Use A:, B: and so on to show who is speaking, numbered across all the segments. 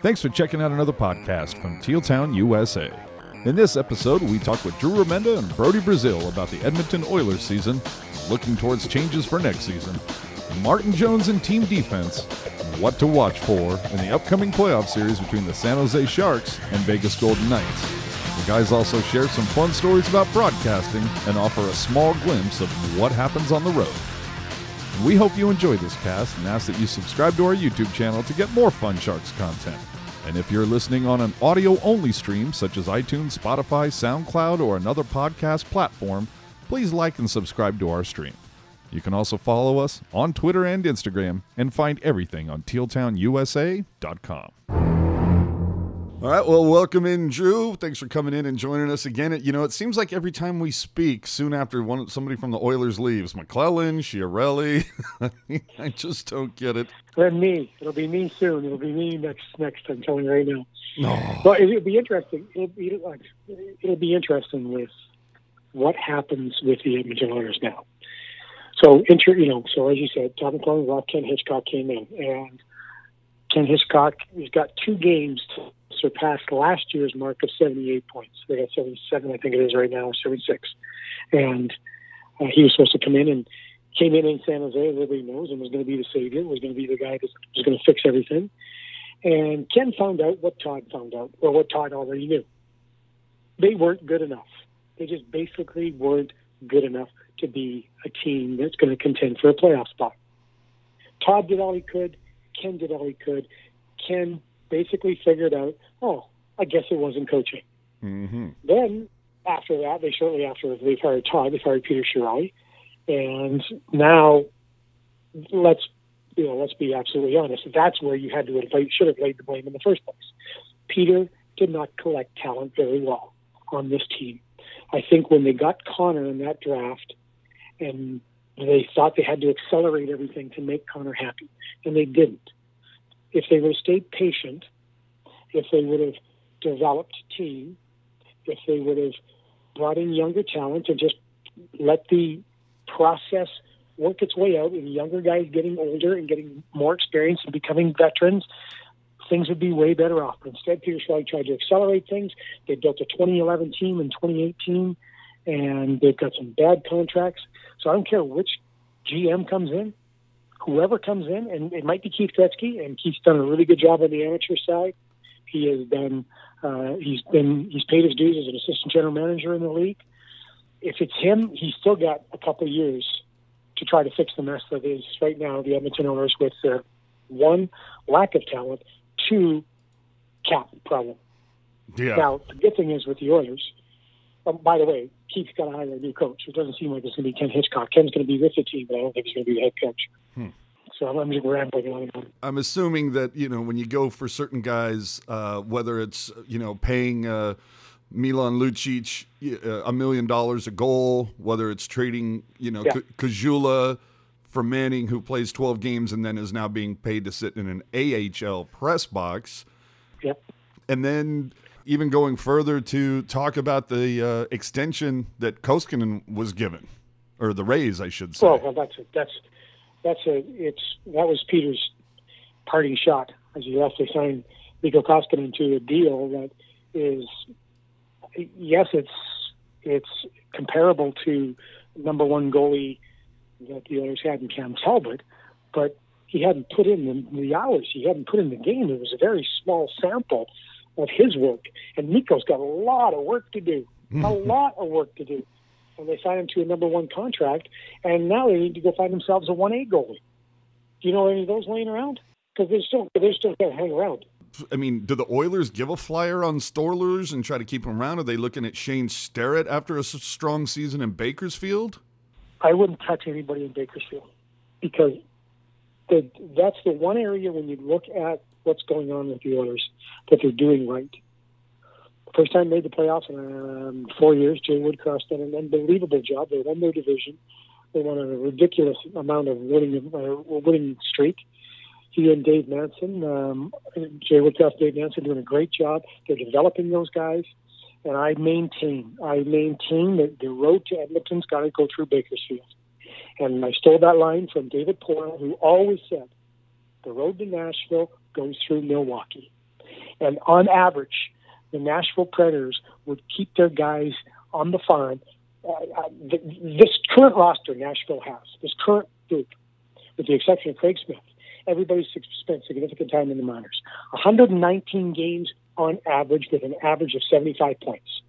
A: Thanks for checking out another podcast from Tealtown, USA. In this episode, we talk with Drew Remenda and Brodie Brazil about the Edmonton Oilers season, looking towards changes for next season, Martin Jones and team defense, and what to watch for in the upcoming playoff series between the San Jose Sharks and Vegas Golden Knights. The guys also share some fun stories about broadcasting and offer a small glimpse of what happens on the road. We hope you enjoy this cast and ask that you subscribe to our YouTube channel to get more fun Sharks content. And if you're listening on an audio-only stream such as iTunes, Spotify, SoundCloud, or another podcast platform, please like and subscribe to our stream. You can also follow us on Twitter and Instagram and find everything on tealtownusa.com. All right, well, welcome in, Drew. Thanks for coming in and joining us again. You know, it seems like every time we speak, soon after somebody from the Oilers leaves, McClellan, Chiarelli, I just don't get it.
B: And me. It'll be me soon. It'll be me next. I'm telling you right now.
A: No.
B: But it'll be interesting. It'll be interesting with what happens with the Edmonton Oilers now. So, so as you said, Tom McClellan left, Ken Hitchcock came in, and Ken Hitchcock has got 2 games to surpass last year's mark of 78 points. They got 77, I think it is right now, or 76. And he was supposed to come in and came in San Jose, everybody knows, and was going to be the savior, was going to be the guy that was going to fix everything. And Ken found out what Todd found out, or what Todd already knew. They weren't good enough. They just basically weren't good enough to be a team that's going to contend for a playoff spot. Todd did all he could. Ken did all he could. Ken basically figured out, I guess it wasn't coaching.
A: Mm-hmm.
B: Then, after that, shortly after they fired Todd, they fired Peter Chiarelli. And now, let's be absolutely honest. That's where you should have laid the blame in the first place. Peter did not collect talent very well on this team. I think when they got Connor in that draft, and they thought they had to accelerate everything to make Connor happy, and they didn't. If they would have stayed patient, if they would have developed team, if they would have brought in younger talent and just let the process work its way out, and younger guys getting older and getting more experience and becoming veterans, things would be way better off. But instead, Peter Chiarelli tried to accelerate things. They built a 2011 team in 2018, and they've got some bad contracts. So I don't care which GM comes in, whoever comes in, and it might be Keith Gretzky, and Keith's done a really good job on the amateur side. He has done. He's paid his dues as an assistant general manager in the league. If it's him, he's still got a couple of years to try to fix the mess that is right now the Edmonton Oilers with their 1, lack of talent, 2, cap problem.
A: Yeah.
B: Now, the good thing is with the Oilers, by the way, Keith's got to hire a new coach. It doesn't seem like it's going to be Ken Hitchcock. Ken's going to be with the team, but I don't think he's going to be the head coach. So I'm just rambling on.
A: I'm assuming that, when you go for certain guys, whether it's, paying Milan Lucic $1 million a goal, whether it's trading, Kajula for Manning, who plays 12 games and then is now being paid to sit in an AHL press box.
B: Yep.
A: And then even going further to talk about the extension that Koskinen was given, or the raise, I should say.
B: Well, that was Peter's parting shot as he left. They signed Mikko Koskinen to a deal that is, yes, it's comparable to number 1 goalie that the Oilers had in Cam Talbot, but he hadn't put in the hours. He hadn't put in the game. It was a very small sample of his work. And Mikko's got a lot of work to do. And they signed him to a number 1 contract, and now they need to go find themselves a 1A goalie. Do you know any of those laying around? Because they're still going to hang around.
A: I mean, do the Oilers give a flyer on Storlers and try to keep him around? Are they looking at Shane Starrett after a strong season in Bakersfield?
B: I wouldn't touch anybody in Bakersfield, because that's the one area when you look at what's going on with the Oilers that they're doing right. First time made the playoffs in 4 years. Jay Woodcroft's done an unbelievable job. They won their division. They won a ridiculous amount of winning streak. He and Dave Manson, Jay Woodcroft, Dave Manson, doing a great job. They're developing those guys. And I maintain that the road to Edmonton's got to go through Bakersfield. And I stole that line from David Poyle, who always said, the road to Nashville goes through Milwaukee. And on average, the Nashville Predators would keep their guys on the farm. This current roster Nashville has, this current group, with the exception of Craig Smith, everybody's spent significant time in the minors. 119 games on average with an average of 75 points.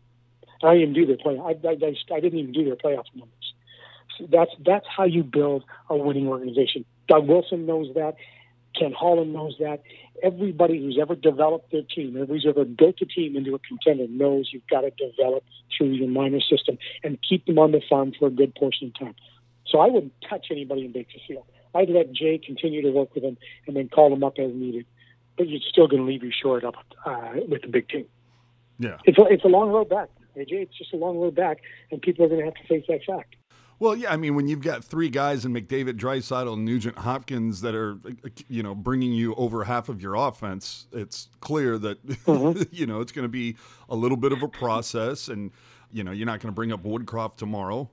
B: I didn't even do their I didn't even do their playoff numbers. So that's how you build a winning organization. Doug Wilson knows that. Ken Holland knows that. Everybody who's ever developed their team, everybody's ever built a team into a contender knows you've got to develop through your minor system and keep them on the farm for a good portion of time. So I wouldn't touch anybody in Bakersfield. I'd let Jay continue to work with them and then call them up as needed. But you're still going to leave you short up with the big team.
A: Yeah,
B: it's a long road back, AJ. It's just a long road back, and people are going to have to face that fact.
A: Well, yeah, I mean, when you've got three guys in McDavid, Draisaitl, and Nugent Hopkins that are, bringing you over half of your offense, it's clear that, it's going to be a little bit of a process. And, you're not going to bring up Woodcroft tomorrow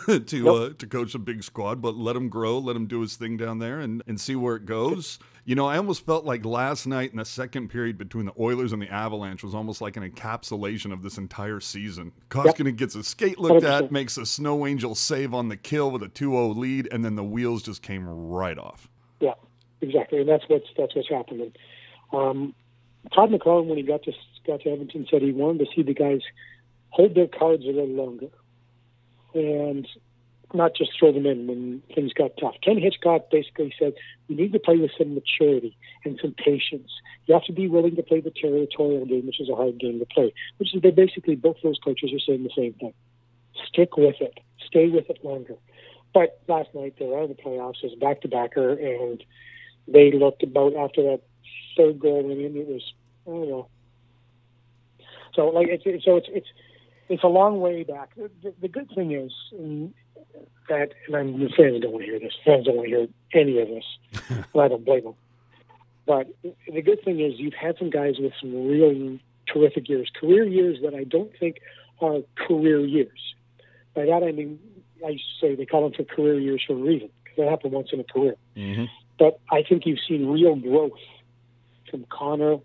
A: to coach a big squad, but let him grow, let him do his thing down there and see where it goes. I almost felt like last night in the second period between the Oilers and the Avalanche was almost like an encapsulation of this entire season. Koskinen gets his skate looked at, makes a Snow Angel save on the kill with a 2-0 lead, and then the wheels just came right off. Yeah,
B: exactly, and that's what's happening. Todd McLellan, when he got to Edmonton, said he wanted to see the guys hold their cards a little longer and not just throw them in when things got tough. Ken Hitchcock basically said, we need to play with some maturity and some patience. You have to be willing to play the territorial game, which is a hard game to play, which is basically both those coaches are saying the same thing. Stick with it. Stay with it longer. But last night, they were out of the playoffs as a back-to-backer, and they looked about after that third goal went in, it was, I don't know. So, it's a long way back. The good thing is that, and the fans don't want to hear this. Fans don't want to hear any of this. Well, I don't blame them. But the good thing is you've had some guys with some real terrific years, career years that I don't think are career years. By that I mean, I say they call them for career years for a reason, because that happened once in a career. Mm-hmm. But I think you've seen real growth from Connor,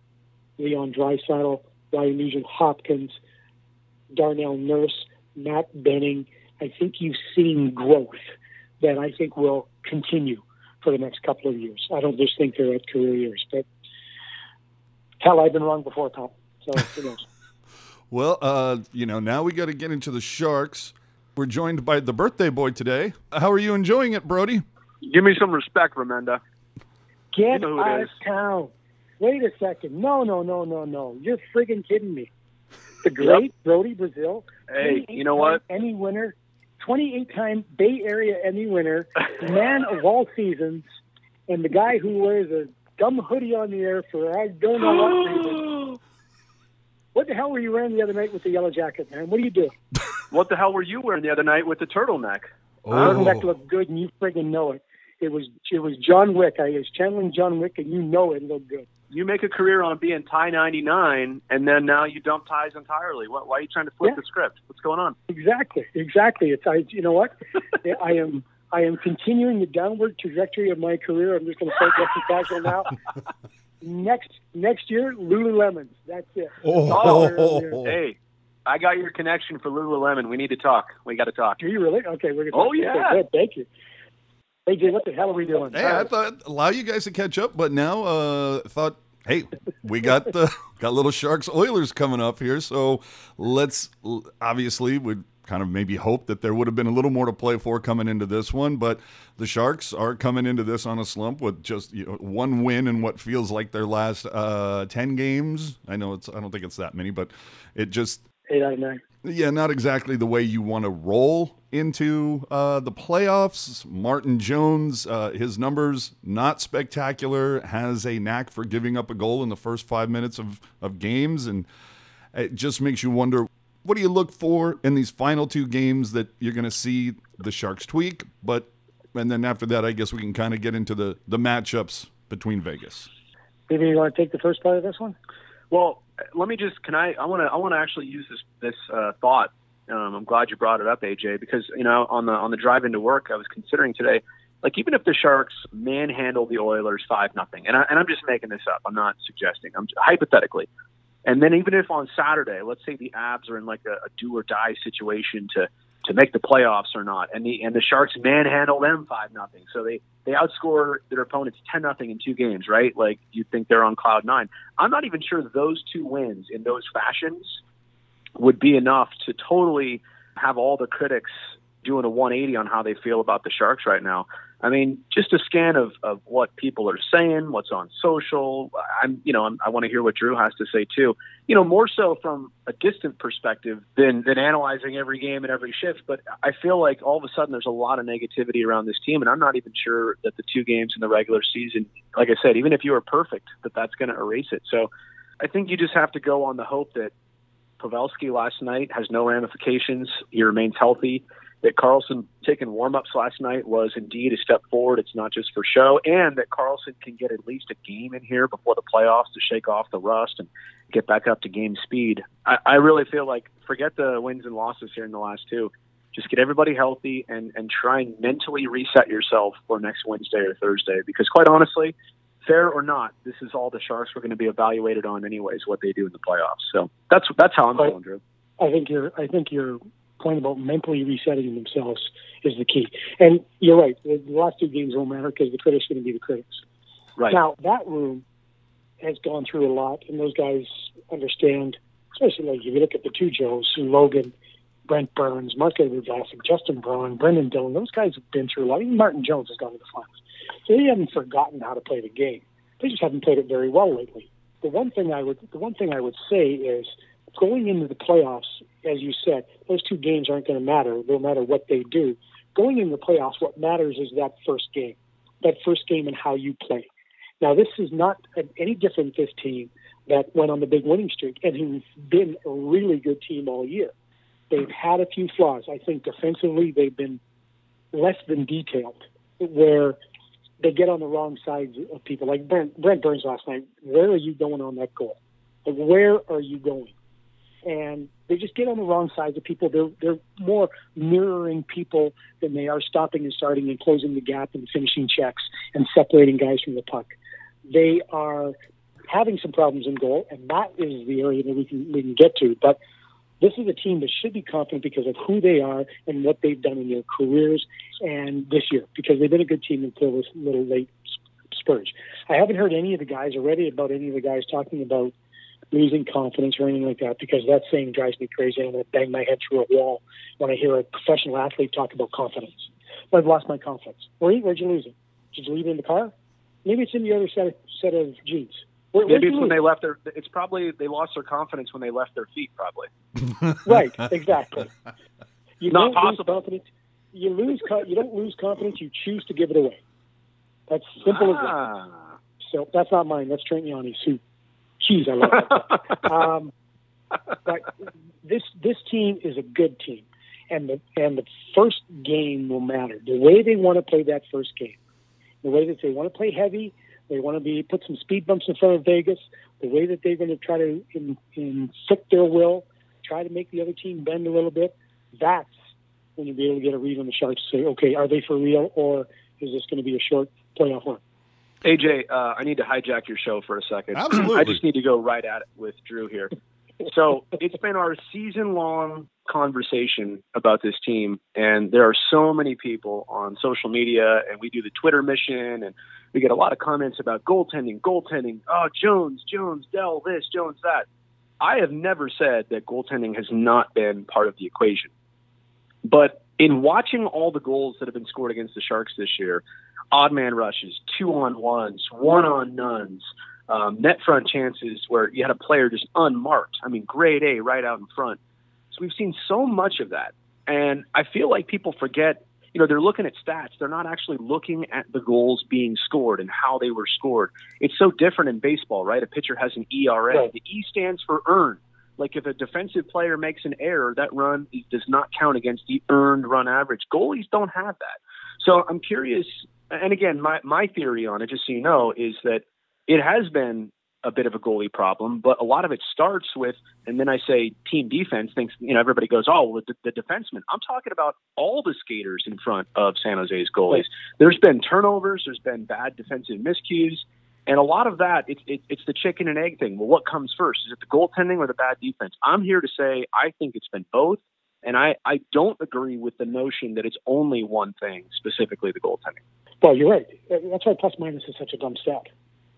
B: Leon Draisaitl, Ryan Nugent-Hopkins, Darnell Nurse, Matt Benning. I think you've seen growth that I think will continue for the next couple of years. I don't just think they're at career years, but hell, I've been wrong before, Tom. So who knows?
A: Well, now we got to get into the Sharks. We're joined by the birthday boy today. How are you enjoying it, Brodie?
C: Give me some respect, Remenda.
B: Get out of town. Wait a second. No. You're friggin' kidding me. The great Brodie Brazil.
C: Hey, you know what?
B: Emmy winner, 28-time Bay Area Emmy winner, man of all seasons, and the guy who wears a dumb hoodie on the air for I don't know what reason. What the hell were you wearing the other night with the yellow jacket, man? What are you doing?
C: What the hell were you wearing the other night with the turtleneck?
B: Oh. Turtleneck looked good, and you friggin' know it. It was John Wick. I was channeling John Wick, and you know it looked good.
C: You make a career on being tie 99, and then now you dump ties entirely. Why are you trying to flip the script? What's going on?
B: Exactly. You know what? I am continuing the downward trajectory of my career. I'm just going to start dressing casual now. Next year, Lululemons. That's it.
C: Hey, I got your connection for Lululemon. We need to talk. We got to talk.
B: Do you really? Okay, we're going to
C: talk. Oh, yeah.
B: Okay, good. Thank you. Hey, Jay, what the hell are we doing?
A: Hey, I thought allow you guys to catch up, but now thought, hey, we got little Sharks Oilers coming up here, so let's obviously would kind of maybe hope that there would have been a little more to play for coming into this one, but the Sharks are coming into this on a slump with just one win in what feels like their last 10 games. I don't think it's that many, but it just
B: 8 out of 9.
A: Yeah, not exactly the way you want to roll into the playoffs. Martin Jones, his numbers, not spectacular, has a knack for giving up a goal in the first 5 minutes of games, and it just makes you wonder, what do you look for in these final 2 games that you're going to see the Sharks tweak? And then after that, I guess we can kind of get into the matchups between Vegas.
B: Maybe you want to take the first part of this one?
C: Well, let me just, I want to actually use this thought. I'm glad you brought it up, AJ, because, on the drive into work, I was considering today, like even if the Sharks manhandle the Oilers 5-0, and I'm just making this up, I'm not suggesting, I'm hypothetically, and then even if on Saturday, let's say the Abs are in like a do or die situation to make the playoffs or not, and the Sharks manhandle them 5-0, so they outscore their opponents 10-0 in 2 games, right? Like you'd think they're on cloud 9. I'm not even sure those 2 wins in those fashions would be enough to totally have all the critics doing a 180 on how they feel about the Sharks right now. I mean, just a scan of what people are saying, what's on social. I want to hear what Drew has to say too. More so from a distant perspective than analyzing every game and every shift. But I feel like all of a sudden there's a lot of negativity around this team, and I'm not even sure that the 2 games in the regular season, like I said, even if you were perfect, that's going to erase it. So I think you just have to go on the hope that Pavelski last night has no ramifications. He remains healthy. That Karlsson taking warm-ups last night was indeed a step forward. It's not just for show. And that Karlsson can get at least a game in here before the playoffs to shake off the rust and get back up to game speed. I really feel like forget the wins and losses here in the last 2. Just get everybody healthy and try and mentally reset yourself for next Wednesday or Thursday. Because quite honestly, fair or not, this is all the Sharks were going to be evaluated on anyways, what they do in the playoffs. So that's how I'm feeling, Drew.
B: I think your point about mentally resetting themselves is the key. And you're right. The last 2 games won't matter because the critics are going to be the critics.
C: Right.
B: Now, that room has gone through a lot, and those guys understand, especially like if you look at the 2 Joes, Logan, Brent Burns, Mark Edward Vlasic, Justin Braun, Brendan Dillon, those guys have been through a lot. Even Martin Jones has gone to the finals. So they haven't forgotten how to play the game. They just haven't played it very well lately. The one thing I would say is going into the playoffs, as you said, those 2 games aren't going to matter, no matter what they do. Going into the playoffs, what matters is that first game and how you play. Now, this is not any different, this team that went on the big winning streak and who've been a really good team all year. They've had a few flaws. I think defensively they've been less than detailed, where they get on the wrong sides of people. Like Brent Burns last night, where are you going on that goal? Like, where are you going? And they just get on the wrong sides of people. They're more mirroring people than they are stopping and starting and closing the gap and finishing checks and separating guys from the puck. They are having some problems in goal, and that is the area that we can get to. But this is a team that should be confident because of who they are and what they've done in their careers and this year, because they've been a good team until this little late spurge. I haven't heard any of the guys already about any of the guys talking about losing confidence or anything like that, because that saying drives me crazy. I'm going to bang my head through a wall when I hear a professional athlete talk about confidence. Well, I've lost my confidence. Where'd you lose it? Did you leave it in the car? Maybe it's in the other set of jeans.
C: Maybe it's when they left it's probably they lost their confidence when they left their feet, probably.
B: Right, exactly. You
C: Not possible.
B: You don't lose confidence, you choose to give it away. That's simple as that. So that's not mine. That's Trent Yanni's who. Jeez, I love that. But this team is a good team, and the first game will matter. The way they want to play that first game, the way that they want to play heavy, they want to put some speed bumps in front of Vegas, the way that they're going to try to inflict their will, try to make the other team bend a little bit. That's when you'll be able to get a read on the Sharks to say, okay, are they for real, or is this going to be a short playoff run?
C: AJ, I need to hijack your show for a second.
A: Absolutely.
C: I just need to go right at it with Drew here. So it's been our season-long conversation about this team, and there are so many people on social media, and we do the Twitter mission, and we get a lot of comments about goaltending. Oh, Jones, Dell, this, Jones, that. I have never said that goaltending has not been part of the equation. But in watching all the goals that have been scored against the Sharks this year, odd man rushes, 2-on-1s, 1-on-nones, net front chances where you had a player just unmarked. I mean, grade A right out in front. So we've seen so much of that. And I feel like people forget, they're looking at stats. They're not actually looking at the goals being scored and how they were scored. It's so different in baseball, right? A pitcher has an ERA. Right. The E stands for earned. Like if a defensive player makes an error, that run does not count against the earned run average. Goalies don't have that. So I'm curious. And again, my theory on it, just so you know, is that it has been a bit of a goalie problem, but a lot of it starts with, and then I say team defense thinks, everybody goes, oh, well, the defenseman. I'm talking about all the skaters in front of San Jose's goalies. There's been turnovers. There's been bad defensive miscues. And a lot of that, it's the chicken and egg thing. Well, what comes first? Is it the goaltending or the bad defense? I'm here to say I think it's been both. And I don't agree with the notion that it's only one thing, specifically the goaltending.
B: Well, you're right. That's why plus minus is such a dumb stat.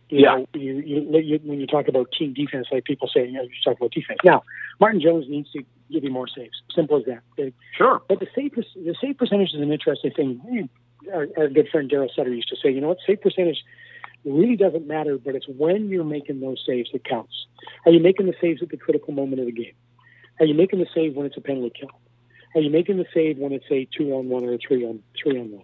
B: You when you talk about team defense, like people say, you talk about defense. Now, Martin Jones needs to give you more saves. Simple as that.
C: Sure.
B: But the save percentage is an interesting thing. Our good friend Daryl Sutter used to say, save percentage really doesn't matter, but it's when you're making those saves that counts. Are you making the saves at the critical moment of the game? Are you making the save when it's a penalty kill? Are you making the save when it's a 2-on-1 or a 3-on-1?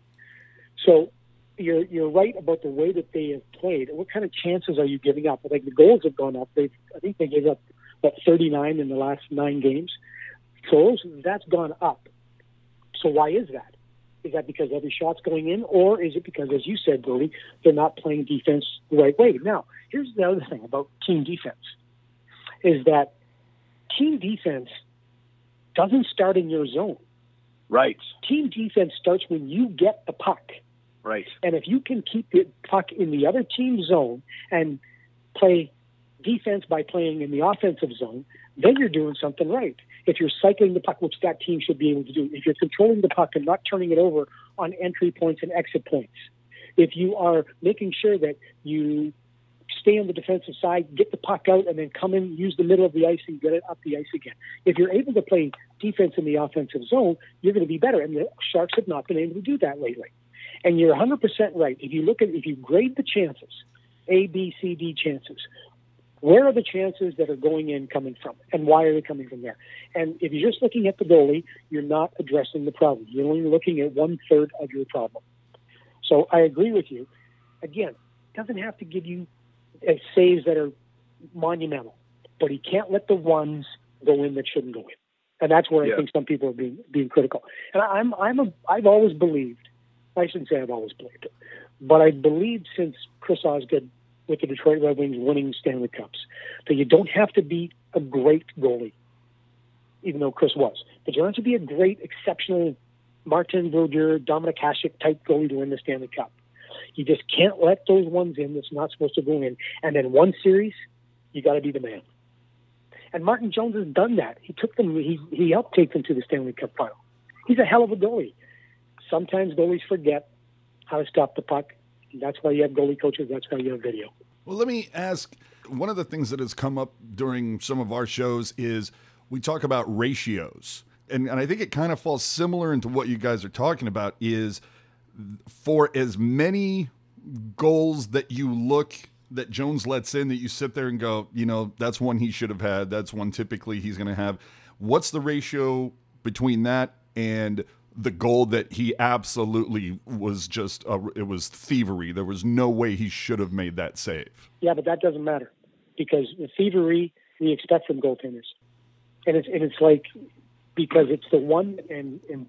B: So you're right about the way that they have played. What kind of chances are you giving up? Like the goals have gone up. I think they gave up 39 in the last 9 games. So that's gone up. So why is that? Is that because every shot's going in, or is it because, as you said, Brodie, they're not playing defense the right way? Now, here's the other thing about team defense, is that team defense doesn't start in your zone.
C: Right.
B: Team defense starts when you get the puck.
C: Right.
B: And if you can keep the puck in the other team's zone and play defense by playing in the offensive zone, then you're doing something right. If you're cycling the puck, which that team should be able to do, if you're controlling the puck and not turning it over on entry points and exit points, if you are making sure that you stay on the defensive side, get the puck out, and then come in, use the middle of the ice and get it up the ice again. If you're able to play defense in the offensive zone, you're going to be better. And the Sharks have not been able to do that lately. And you're 100% right. If you grade the chances, A, B, C, D chances, where are the chances that are going in coming from? And why are they coming from there? And if you're just looking at the goalie, you're not addressing the problem. You're only looking at 1/3 of your problem. So I agree with you. Again, it doesn't have to give you saves that are monumental, but he can't let the ones go in that shouldn't go in. And that's where I think some people are being critical. And I've always believed, I shouldn't say I've always believed it, but I believed since Chris Osgood with the Detroit Red Wings winning Stanley Cups, that you don't have to be a great goalie, even though Chris was. But you don't have to be a great, exceptional Martin Brodeur, Dominik Hasek type goalie to win the Stanley Cup. You just can't let those ones in that's not supposed to go in. And then one series, you got to be the man. And Martin Jones has done that. He took them. He helped take them to the Stanley Cup final. He's a hell of a goalie. Sometimes goalies forget how to stop the puck. That's why you have goalie coaches. That's why you have video.
A: Well, let me ask, one of the things that has come up during some of our shows is we talk about ratios. And I think it kind of falls similar into what you guys are talking about is for as many goals that you look that Jones lets in that you sit there and go, that's one he should have had. That's one typically he's going to have. What's the ratio between that and the goal that he absolutely was just, it was thievery. There was no way he should have made that save.
B: Yeah, but that doesn't matter because the thievery we expect from goaltenders. And it's like, because it's the one, and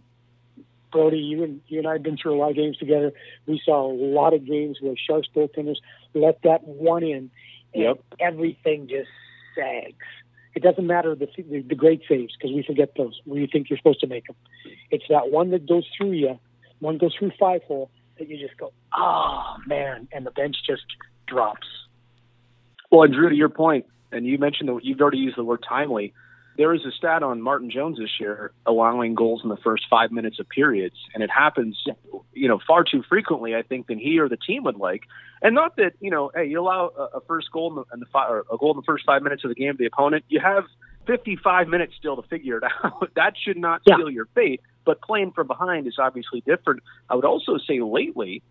B: Brodie, you and I have been through a lot of games together. We saw a lot of games where Sharks goaltenders let that one in and everything just sags. It doesn't matter the great saves because we forget those where you think you're supposed to make them. It's that one that goes through you, one goes through 5-hole that you just go, oh, man, and the bench just drops.
C: Well, and Drew, to your point, and you mentioned that you've already used the word timely, there is a stat on Martin Jones this year allowing goals in the first 5 minutes of periods, and it happens, far too frequently, I think, than he or the team would like. And not that, hey, you allow a first goal or a goal in the first 5 minutes of the game to the opponent, you have 55 minutes still to figure it out. That should not seal your fate. But playing from behind is obviously different. I would also say lately,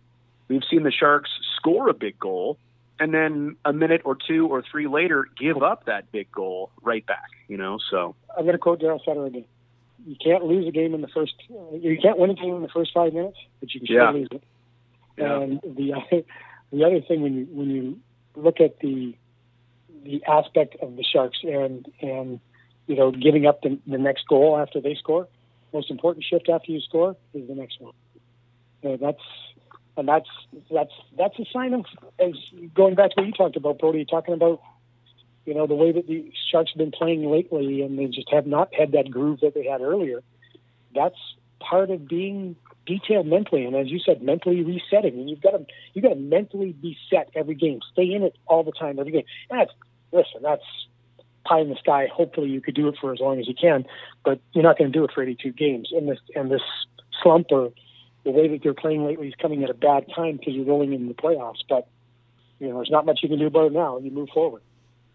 C: we've seen the Sharks score a big goal, and then a minute or 2 or 3 later, give up that big goal right back, so. I'm
B: going to quote Daryl Sutter again. You can't lose a game you can't win a game in the first 5 minutes, but you can still lose it. Yeah. And the other thing when you look at the aspect of the Sharks and giving up the next goal after they score, most important shift after you score is the next one. That's a sign of, as going back to what you talked about, Brodie, talking about You know, the way that the Sharks have been playing lately, and they just have not had that groove that they had earlier. That's part of being detailed mentally, and as you said, mentally resetting. And you've got to mentally be set every game. Stay in it all the time, every game. That's pie in the sky. Hopefully, you could do it for as long as you can, but you're not going to do it for 82 games. And this slump, or the way that they're playing lately, is coming at a bad time because you're rolling into the playoffs. But you know, there's not much you can do about it now. You move forward.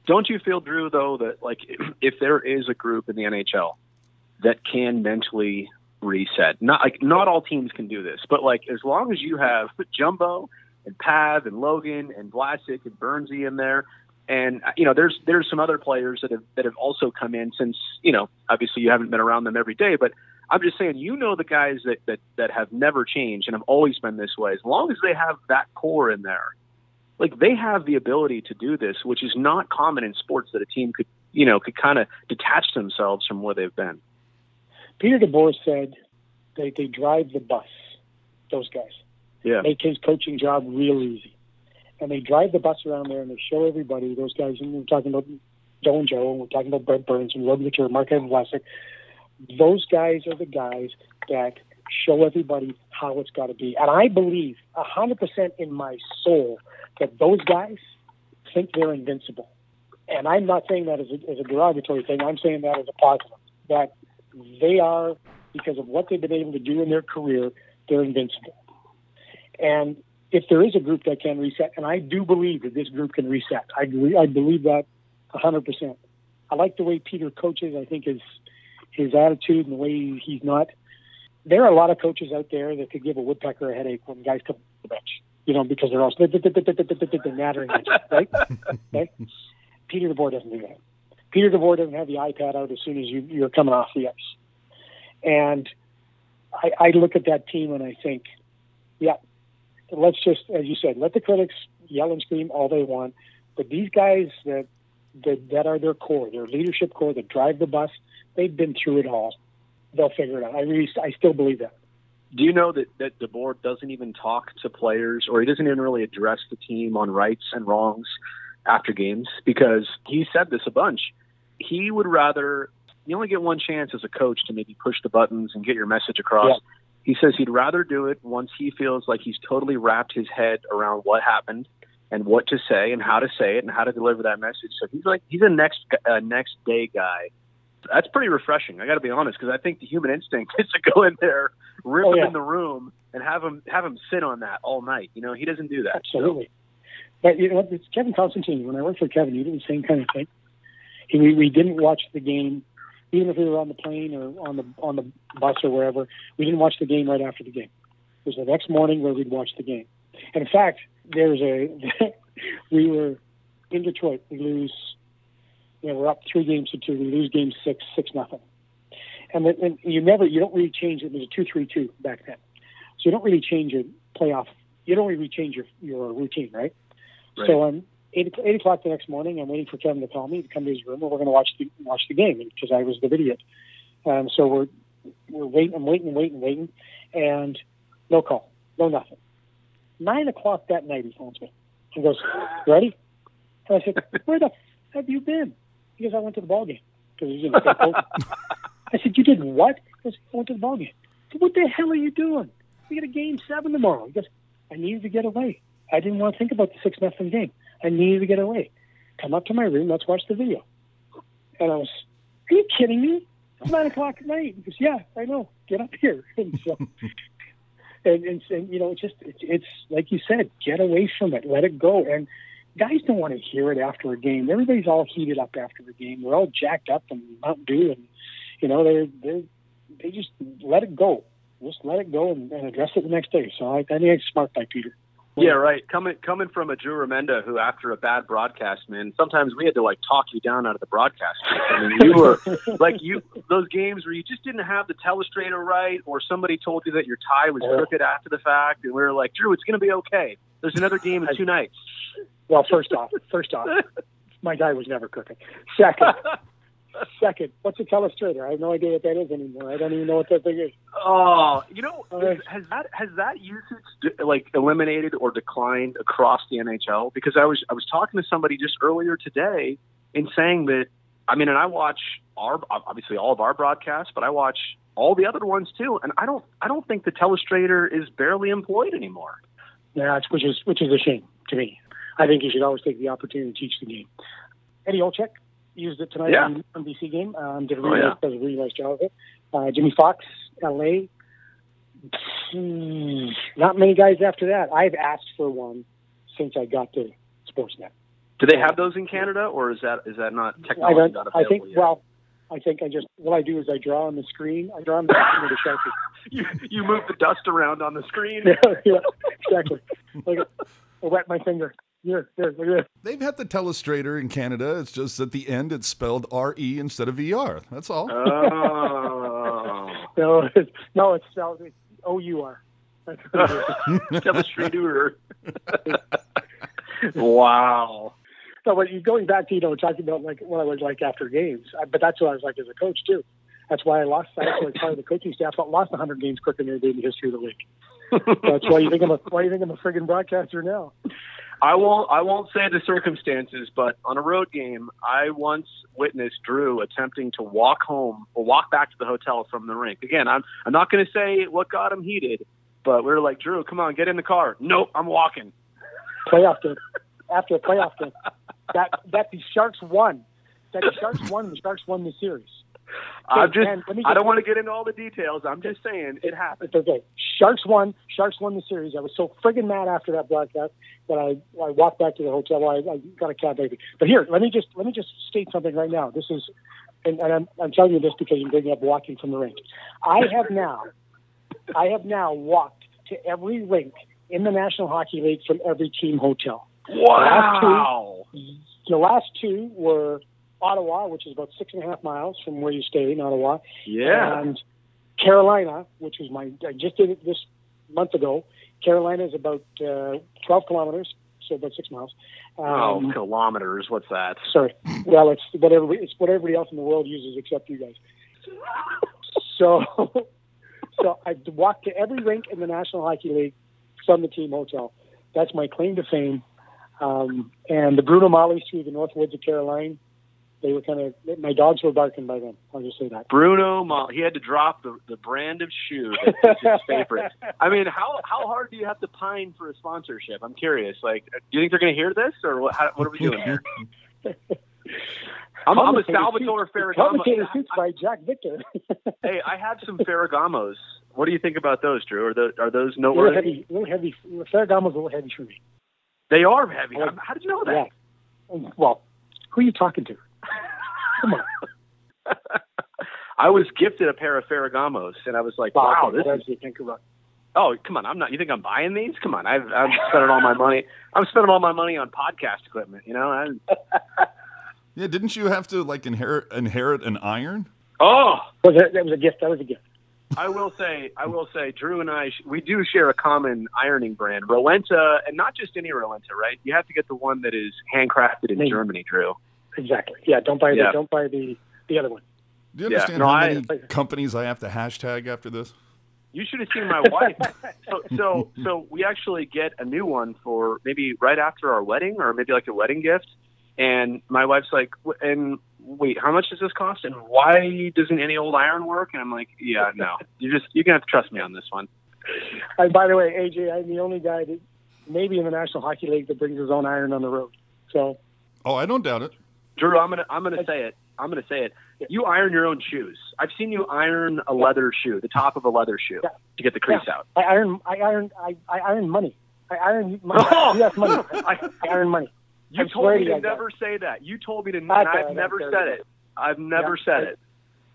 C: Don't you feel, Drew, though, that like if there is a group in the NHL that can mentally reset, not all teams can do this, but like as long as you have Jumbo and Pav and Logan and Vlasic and Bernsey in there, and you know there's some other players that have also come in since, you know, obviously you haven't been around them every day, but I'm just saying, you know, the guys that have never changed and have always been this way, as long as they have that core in there, like they have the ability to do this, which is not common in sports, that a team could kind of detach themselves from where they've been.
B: Peter DeBoer said they drive the bus, those guys.
C: Yeah.
B: Make his coaching job real easy. And they drive the bus around there and they show everybody, those guys, and we're talking about Joe and Joe, and we're talking about Brent Burns and Logan Couture, Mark Vlasic. Those guys are the guys that show everybody how it's got to be. And I believe 100% in my soul that those guys think they're invincible. And I'm not saying that as a derogatory thing. I'm saying that as a positive. That they are, because of what they've been able to do in their career, they're invincible. And if there is a group that can reset, and I do believe that this group can reset, I believe that 100%. I like the way Peter coaches. I think his attitude and the way he's not. There are a lot of coaches out there that could give a woodpecker a headache when guys come to the bench, you know, because they're all nattering at you, right? Okay? Peter DeBoer doesn't do that. Peter DeBoer doesn't have the iPad out as soon as you're coming off the ice. And I look at that team and I think, yeah, let's just, as you said, let the critics yell and scream all they want, but these guys that are their core, their leadership core, that drive the bus, they've been through it all. They'll figure it out. I still believe that.
C: Do you know that DeBoer doesn't even talk to players, or he doesn't even really address the team on rights and wrongs after games? Because he said this a bunch. He would rather, you only get one chance as a coach to maybe push the buttons and get your message across. Yeah. He says he'd rather do it once he feels like he's totally wrapped his head around what happened and what to say and how to say it and how to deliver that message. So he's a next day guy. That's pretty refreshing. I got to be honest, because I think the human instinct is to go in there, rip him in the room, and have him sit on that all night. You know, he doesn't do that.
B: Absolutely. So. But you know, it's Kevin Constantine. When I worked for Kevin, he did the same kind of thing. We didn't watch the game, even if we were on the plane or on the bus or wherever. We didn't watch the game right after the game. It was the next morning where we'd watch the game. And in fact, we were in Detroit. We lose. You know, we're up 3-2. We lose game 6-0. And you don't really change it. It was a 2-3-2 back then. So you don't really change your playoff. You don't really change your routine, right? So 8 o'clock the next morning, I'm waiting for Kevin to call me to come to his room, and we're going to watch the game because I was the video. So we're waiting, I'm waiting, and no call, no nothing. 9 o'clock that night, he phones me and goes, "Ready?" And I said, "Where the f have you been?" Because I went to the ball game. Because he was in the same boat. I said, "You did what?" He goes, "I went to the ball game." I said, "What the hell are you doing? We got a game 7 tomorrow." He goes, "I needed to get away. I didn't want to think about the 6-0 game. I needed to get away. Come up to my room. Let's watch the video." And I was, "Are you kidding me? It's 9 o'clock at night." He goes, "Yeah, I know. Get up here." And so, and you know, it's like you said, get away from it. Let it go. And guys don't want to hear it after a game. Everybody's all heated up after the game. We're all jacked up and Mountain Dew, and you know they just let it go. Just let it go and address it the next day. So I think it's smart by Peter.
C: Yeah, right. Coming from a Drew Remenda who, after a bad broadcast, man, sometimes we had to talk you down out of the broadcast. I mean, you were those games where you just didn't have the telestrator right, or somebody told you that your tie was crooked after the fact, and we were like, "Drew, it's going to be okay. There's another game in 2 nights."
B: Well, first off, my tie was never crooked. Second, what's a telestrator? I have no idea what that is anymore. I don't even know what that thing is.
C: Oh, you know, has that usage eliminated or declined across the NHL? Because I was talking to somebody just earlier today, in saying that, I mean, and I watch obviously all of our broadcasts, but I watch all the other ones too, and I don't think the telestrator is barely employed anymore.
B: Yeah, which is a shame to me. I think you should always take the opportunity to teach the game. Eddie Olczyk used it tonight on BC game. Does a really nice job of it. Jimmy Fox, LA. Not many guys after that. I've asked for one since I got to Sportsnet.
C: Do they have those in Canada, or is that not technology not available yet?
B: I think what I do is I draw on the screen. I draw on the screen with a Sharpie.
C: You move the dust around on the screen.
B: Yeah, exactly. Like I wet my finger. Here, look at this.
A: They've had the telestrator in Canada. It's just at the end it's spelled R-E instead of E-R. That's all.
C: Oh.
B: No, it's spelled O-U-R. That's what it is.
C: Telestrator. Wow.
B: So, but going back to, talking about like what I was like after games, but that's what I was like as a coach too. That's why I lost. I was part of the coaching staff that lost 100 games quicker than they did in the history of the league. That's why you think I'm a friggin' broadcaster now.
C: I won't say the circumstances, but on a road game, I once witnessed Drew attempting to walk back to the hotel from the rink. Again, I'm not going to say what got him heated, but we were like, Drew, come on, get in the car. Nope, I'm walking.
B: Playoff game. After a playoff game. That the Sharks won. The Sharks won the series.
C: I don't want to get into all the details. I'm just saying it happened.
B: It's okay. Sharks won the series. I was so friggin' mad after that broadcast that I walked back to the hotel. I got a cab baby. But here, let me just state something right now. This is, and I'm telling you this because you're bringing up walking from the rink. I have now walked to every rink in the National Hockey League from every team hotel.
C: Wow.
B: The last two were Ottawa, which is about 6.5 miles from where you stay in Ottawa.
C: Yeah.
B: And Carolina, which was I just did it this month ago. Carolina is about 12 kilometers, so about 6 miles.
C: Kilometers. What's that?
B: Sorry. Well, it's what everybody else in the world uses except you guys. So I walked to every rink in the National Hockey League from the team hotel. That's my claim to fame. And the Bruno Mollies through the North Woods of Carolina, they were my dogs were barking by then. I'll just say that.
C: Bruno Molly, he had to drop the brand of shoe that's his favorite. I mean, how hard do you have to pine for a sponsorship? I'm curious. Like, do you think they're going to hear this, or what are we doing here? I'm a Salvatore Ferragamo.
B: Commentator suits by Jack Victor.
C: Hey, I have some Ferragamos. What do you think about those, Drew? Are those noteworthy?
B: A little heavy. Ferragamo's a little heavy for me.
C: They are heavy. How did you know that?
B: Yeah. Well, who are you talking to? Come on.
C: I was gifted a pair of Ferragamos, and I was like, wow, this is...
B: You think about.
C: Oh, come on! I'm not. You think I'm buying these? Come on! I'm spending all my money. I'm spending all my money on podcast equipment.
A: Yeah, didn't you have to inherit an iron?
C: Oh,
B: that was a gift. That was a gift.
C: I will say, Drew and I, we do share a common ironing brand, Rolenta, and not just any Rolenta, right? You have to get the one that is handcrafted in Germany, Drew.
B: Exactly. Yeah. Don't buy the other one.
A: Do you understand how many companies I have to hashtag after this?
C: You should have seen my wife. So we actually get a new one for maybe right after our wedding, or maybe like a wedding gift. And my wife's like, and wait, how much does this cost? And why doesn't any old iron work? And I'm like, yeah, no, you're gonna have to trust me on this one.
B: And by the way, AJ, I'm the only guy that maybe in the National Hockey League that brings his own iron on the road. So.
A: Oh, I don't doubt it.
C: Drew, I'm gonna say it. You iron your own shoes. I've seen you iron a leather shoe, the top of a leather shoe, to get the crease out.
B: I iron money. I iron money. Yes, money. I iron money.
C: You told me to never say that. You told me to not. I've never said it. I've never said it.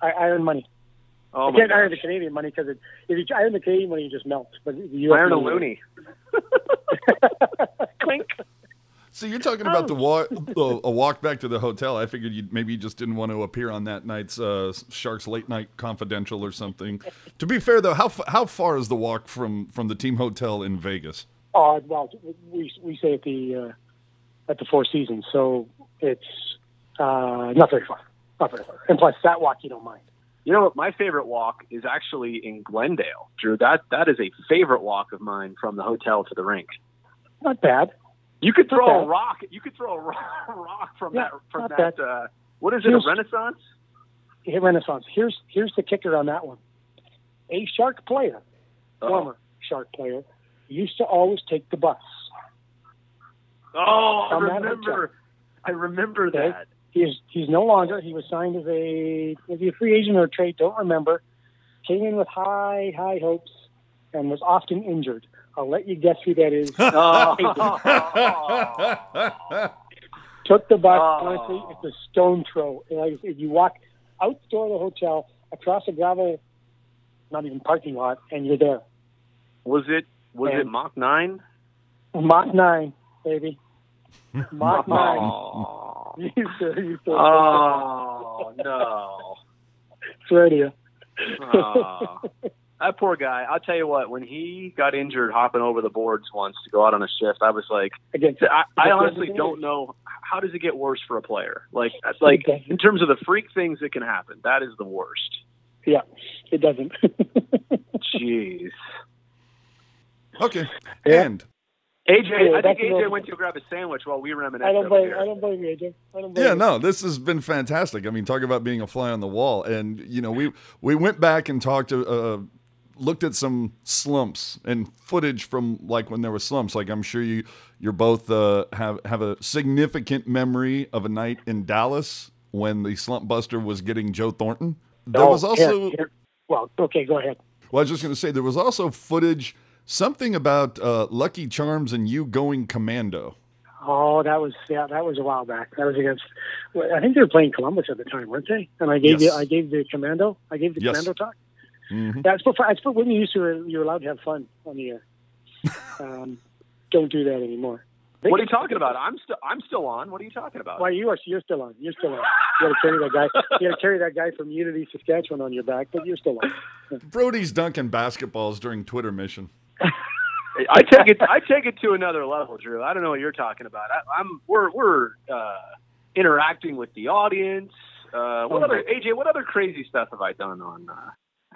B: I iron money.
C: Oh,
B: you can't iron the Canadian money because if you iron the Canadian money, you just melt. But you
C: iron a loony. Clink.
A: So you're talking about a walk back to the hotel. I figured maybe you just didn't want to appear on that night's Sharks Late Night Confidential or something. To be fair, though, how far is the walk from the team hotel in Vegas?
B: Oh, well, we say at the Four Seasons, so it's not very far. Not very far. And plus, that walk you don't mind.
C: You know what? My favorite walk is actually in Glendale, Drew. That is a favorite walk of mine from the hotel to the rink.
B: Not bad.
C: You could throw a rock. You could throw a rock from that. What is it? A Renaissance?
B: A Renaissance. Here's the kicker on that one. A Shark player, former Shark player, used to always take the bus.
C: Oh, I remember that.
B: He's no longer. He was signed as was he a free agent or a trade? Don't remember. Came in with high hopes and was often injured. I'll let you guess who that is. Took the bus. Honestly, it's a stone throw. Like, if you walk out the door of the hotel, across a gravel, not even parking lot, and you're there.
C: Was it Mach 9?
B: Mach 9, baby. Mach 9.
C: Oh, no.
B: Swear to you.
C: That poor guy. I'll tell you what, when he got injured hopping over the boards once to go out on a shift, I was like, I honestly don't know, how does it get worse for a player? Like in terms of the freak things that can happen, that is the worst.
B: Yeah, it doesn't.
C: Jeez.
A: Okay.
B: Yeah.
A: And
C: AJ, I think AJ went to go grab a sandwich while we reminisced.
B: I don't blame you, AJ.
A: No, this has been fantastic. I mean, talk about being a fly on the wall. And, we went back and looked at some slumps and footage from like when there were slumps. Like I'm sure you're both have a significant memory of a night in Dallas when the slump buster was getting Joe Thornton. There was also
B: Well, okay, go ahead.
A: Well, I was just going to say there was also footage, something about Lucky Charms and you going commando.
B: Oh, that was a while back. That was against. I think they were playing Columbus at the time, weren't they? And I gave the commando. I gave the commando talk.
A: Mm-hmm.
B: That's for when you were allowed to have fun on the air. Don't do that anymore.
C: What are you talking about? I'm still on. What are you talking about?
B: Well, you're still on. You're still on. You got to carry that guy. You got to carry that guy from Unity, Saskatchewan, on your back, but you're still on.
A: Brody's dunking basketballs during Twitter mission.
C: I take it to another level, Drew. I don't know what you're talking about. We're interacting with the audience. What other crazy stuff have I done on?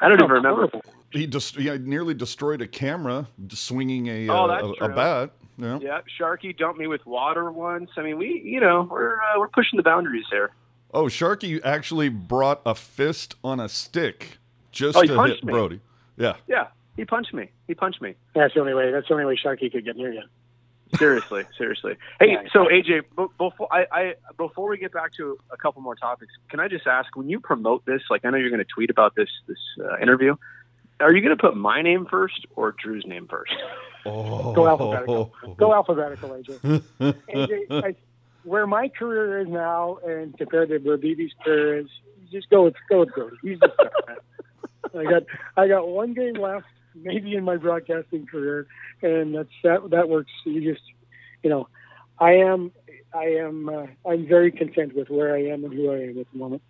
C: I don't even remember.
A: He nearly destroyed a camera swinging a bat. Yeah.
C: Yeah, Sharky dumped me with water once. I mean, we're pushing the boundaries there.
A: Oh, Sharky actually brought a fist on a stick just to hit Brodie. Yeah. Yeah,
C: he punched me.
B: That's the only way Sharky could get near you.
C: Seriously. Hey, so AJ, before we get back to a couple more topics, can I just ask, when you promote this, like I know you're going to tweet about this interview, are you going to put my name first or Drew's name first?
A: Oh.
B: Go alphabetical, AJ. AJ, where my career is now, and compared to where BB's career is, just go with Brody. He's the star. I got one game left, maybe in my broadcasting career, and that works. You just, I'm very content with where I am and who I am at the moment.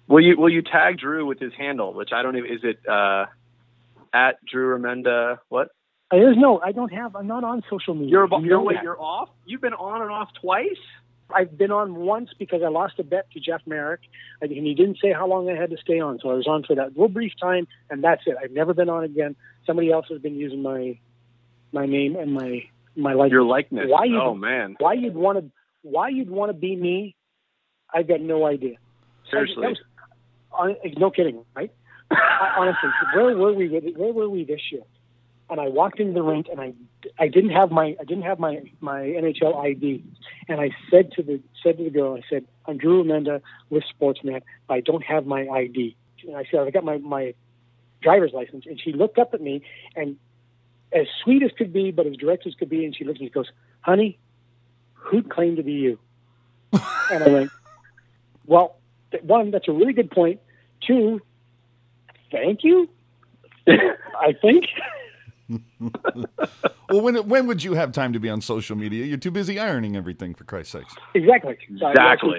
C: Will you tag Drew with his handle, which I don't even, is it at Drew Remenda? What?
B: I don't have. I'm not on social media.
C: You're off? You've been on and off twice?
B: I've been on once because I lost a bet to Jeff Merrick, and he didn't say how long I had to stay on, so I was on for that little brief time, and that's it. I've never been on again. Somebody else has been using my name and my likeness.
C: Your likeness. Man.
B: Why you'd want to be me? I've got no idea.
C: Seriously.
B: No kidding, right? Honestly, where were we this year? And I walked into the rink, and I didn't have my NHL ID, and I said to the girl, I said, I'm Drew Remenda with Sportsnet, but I don't have my ID. And I said, I got my driver's license, and she looked up at me, and as sweet as could be, but as direct as could be, and she looked at me and goes, honey, who'd claim to be you? And I went, well, one, that's a really good point. Two, thank you, I think.
A: Well, when would you have time to be on social media? You're too busy ironing everything, for Christ's sakes.
B: Exactly. You do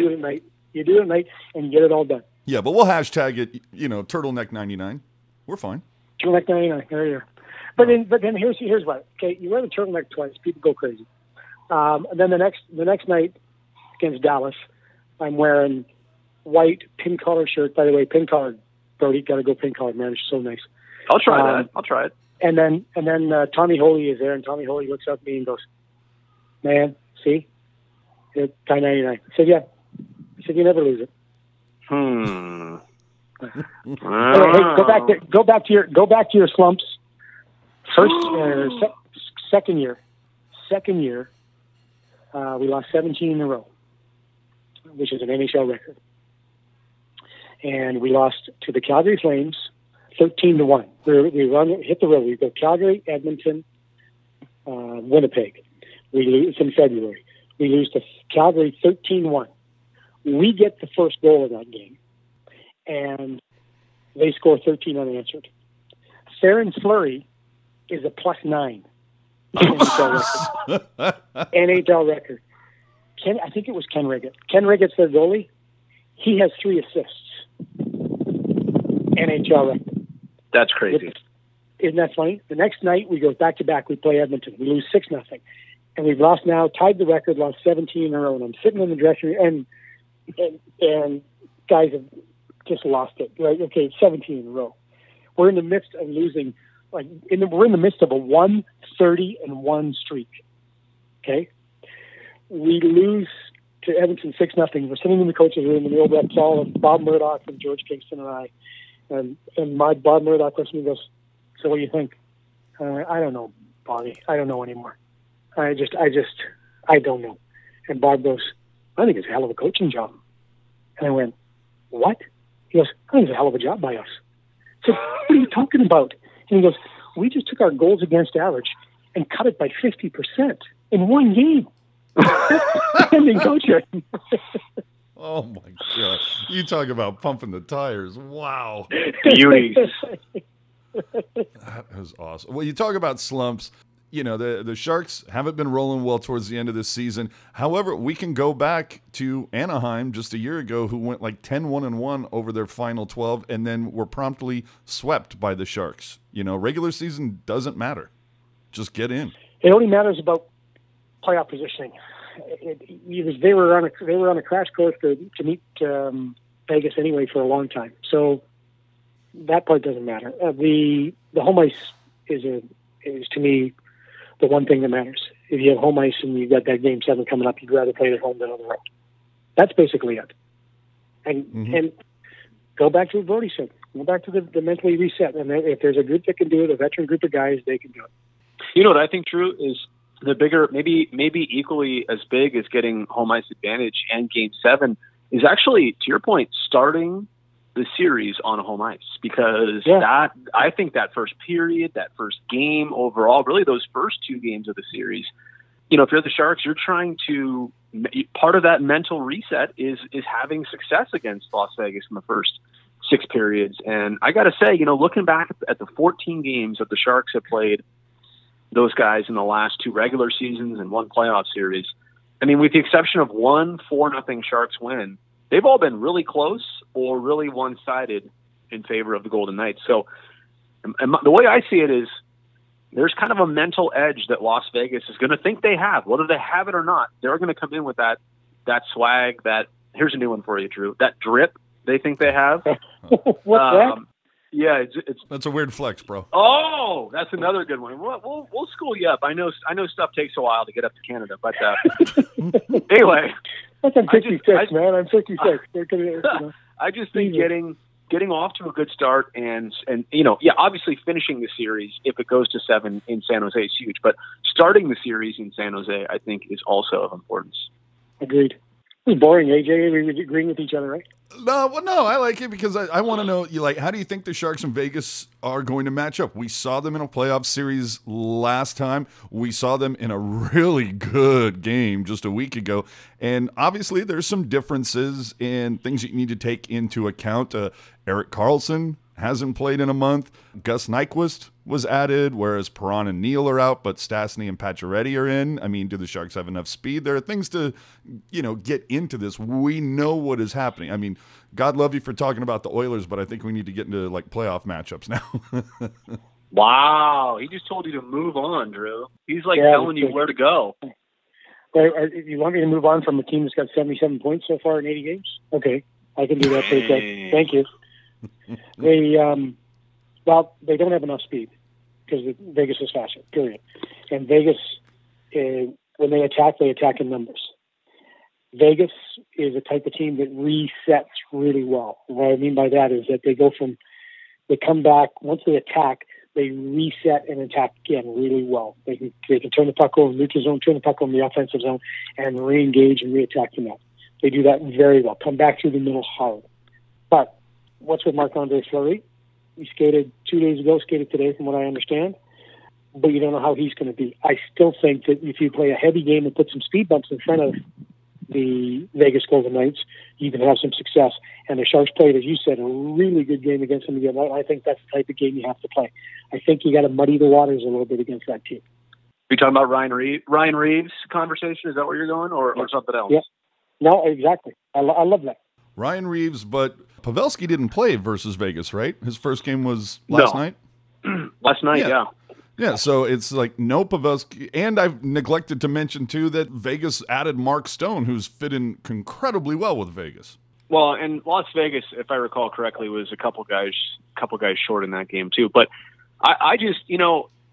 B: it at night. You do it at night, and you get it all done.
A: Yeah, but we'll hashtag it, Turtleneck 99. We're fine.
B: Turtleneck 99. There you are. But then here's what. Okay, you wear the turtleneck twice, people go crazy. And then the next night against Dallas, I'm wearing white pin collar shirt. By the way, pin collar. Brody, got to go pin collar, man. It's so nice.
C: I'll try that. I'll try it.
B: And then Tommy Holy is there, and Tommy Holy looks up at me and goes, man, See? Tie 99. I said, yeah. I said, you never lose it. Hey, go back to your slumps. Second year, we lost 17 in a row, which is an NHL record. And we lost to the Calgary Flames 13-1. We hit the road. We go Calgary, Edmonton, Winnipeg. We lose in February. We lose to Calgary 13-1. We get the first goal in that game, and they score 13 unanswered. Farron Fleury is a +9 NHL record. I think it was Ken Riggett. Ken Riggett's their goalie. He has 3 assists. NHL record.
C: That's crazy.
B: Isn't that funny? The next night we go back-to-back. We play Edmonton. We lose 6-0. And we've lost now, tied the record, lost 17 in a row. And I'm sitting in the dressing room, and guys have just lost it. Right? Okay, 17 in a row. We're in the midst of losing. We're in the midst of a 1-30-1 streak. Okay, we lose to Edmonton 6-0. We're sitting in the coach's room, and the old reps all and Bob Murdoch and George Kingston and I, and my Bob Murdoch looks at me and goes, "So what do you think?" I don't know, Bobby. I don't know anymore. I don't know. And Bob goes, "I think it's a hell of a coaching job." And I went, "What?" He goes, "I think it's a hell of a job by us." I said, "What are you talking about?" And he goes, "We just took our goals against average and cut it by 50% in one game." Ending coaching.
A: Oh my God! You talk about pumping the tires. Wow.
C: Beauties.
A: That is awesome. Well, you talk about slumps. You know, the Sharks haven't been rolling well towards the end of this season. However, we can go back to Anaheim just a year ago, who went like 10-1-1 over their final 12 and then were promptly swept by the Sharks. You know, regular season doesn't matter. Just get in.
B: It only matters about playoff positioning. They were on a crash course to meet Vegas anyway for a long time. So that part doesn't matter. The home ice is to me the one thing that matters. If you have home ice and you've got that Game 7 coming up, you'd rather play it at home than on the road. That's basically it. And go back to what Brodie said. Go back to the mentally reset. And if there's a group that can do it, a veteran group of guys, they can do it.
C: You know what I think, Drew, is the bigger, maybe equally as big as getting home ice advantage and Game 7 is actually, to your point, starting the series on home ice, because I think that first period, that first game overall, really those first 2 games of the series, you know, if you're the Sharks, you're trying to, part of that mental reset is having success against Las Vegas in the first 6 periods. And I got to say, you know, looking back at the 14 games that the Sharks have played those guys in the last 2 regular seasons and 1 playoff series, I mean, with the exception of 1 4-0 Sharks win, they've all been really close or really one-sided in favor of the Golden Knights. So the way I see it is there's kind of a mental edge that Las Vegas is going to think they have. Whether they have it or not, they're going to come in with that swag, here's a new one for you, Drew, that drip they think they have.
B: What's that?
C: Yeah,
A: that's a weird flex, bro.
C: Oh, that's another good one. We'll school you up. I know stuff takes a while to get up to Canada, but anyway.
B: I'm 56, man. I'm 56.
C: I just think getting off to a good start and you know, obviously finishing the series if it goes to 7 in San Jose is huge, but starting the series in San Jose, I think, is also of importance.
B: Agreed. It was boring, AJ. We were agreeing with each other, right?
A: No, I like it because I want to know, how do you think the Sharks and Vegas are going to match up? We saw them in a playoff series last time. We saw them in a really good game just a week ago. And obviously there's some differences in things that you need to take into account. Erik Karlsson hasn't played in a month. Gus Nyquist was added, whereas Perron and Neal are out, but Stastny and Pacioretty are in. I mean, do the Sharks have enough speed? There are things to, get into this. We know what is happening. I mean, God love you for talking about the Oilers, but I think we need to get into playoff matchups now.
C: Wow. He just told you to move on, Drew. He's telling you where to go.
B: You want me to move on from a team that's got 77 points so far in 80 games? Okay. I can do that pretty quick. Thank you. They don't have enough speed because Vegas is faster, period. And Vegas when they attack in numbers. Vegas is a type of team that resets really well. And what I mean by that is that they come back, once they attack, they reset and attack again really well. They can turn the puck over in the neutral zone, turn the puck over in the offensive zone, and re-engage and re-attack the net. They do that very well. Come back through the middle hard. But what's with Marc-Andre Fleury? He skated 2 days ago, skated today from what I understand. But you don't know how he's going to be. I still think that if you play a heavy game and put some speed bumps in front of the Vegas Golden Knights, you can have some success. And the Sharks played, as you said, a really good game against them again. I think that's the type of game you have to play. I think you got to muddy the waters a little bit against that team.
C: Are you talking about Ryan Reeves conversation? Is that where you're going, or something else?
B: Yeah. No, exactly. I love that.
A: Ryan Reeves, but Pavelski didn't play versus Vegas, right? His first game was last night?
C: Last night, yeah.
A: Yeah, so it's like no Pavelski. And I've neglected to mention, too, that Vegas added Mark Stone, who's fit in incredibly well with Vegas.
C: Well, and Las Vegas, if I recall correctly, was a couple guys short in that game, too. But I just,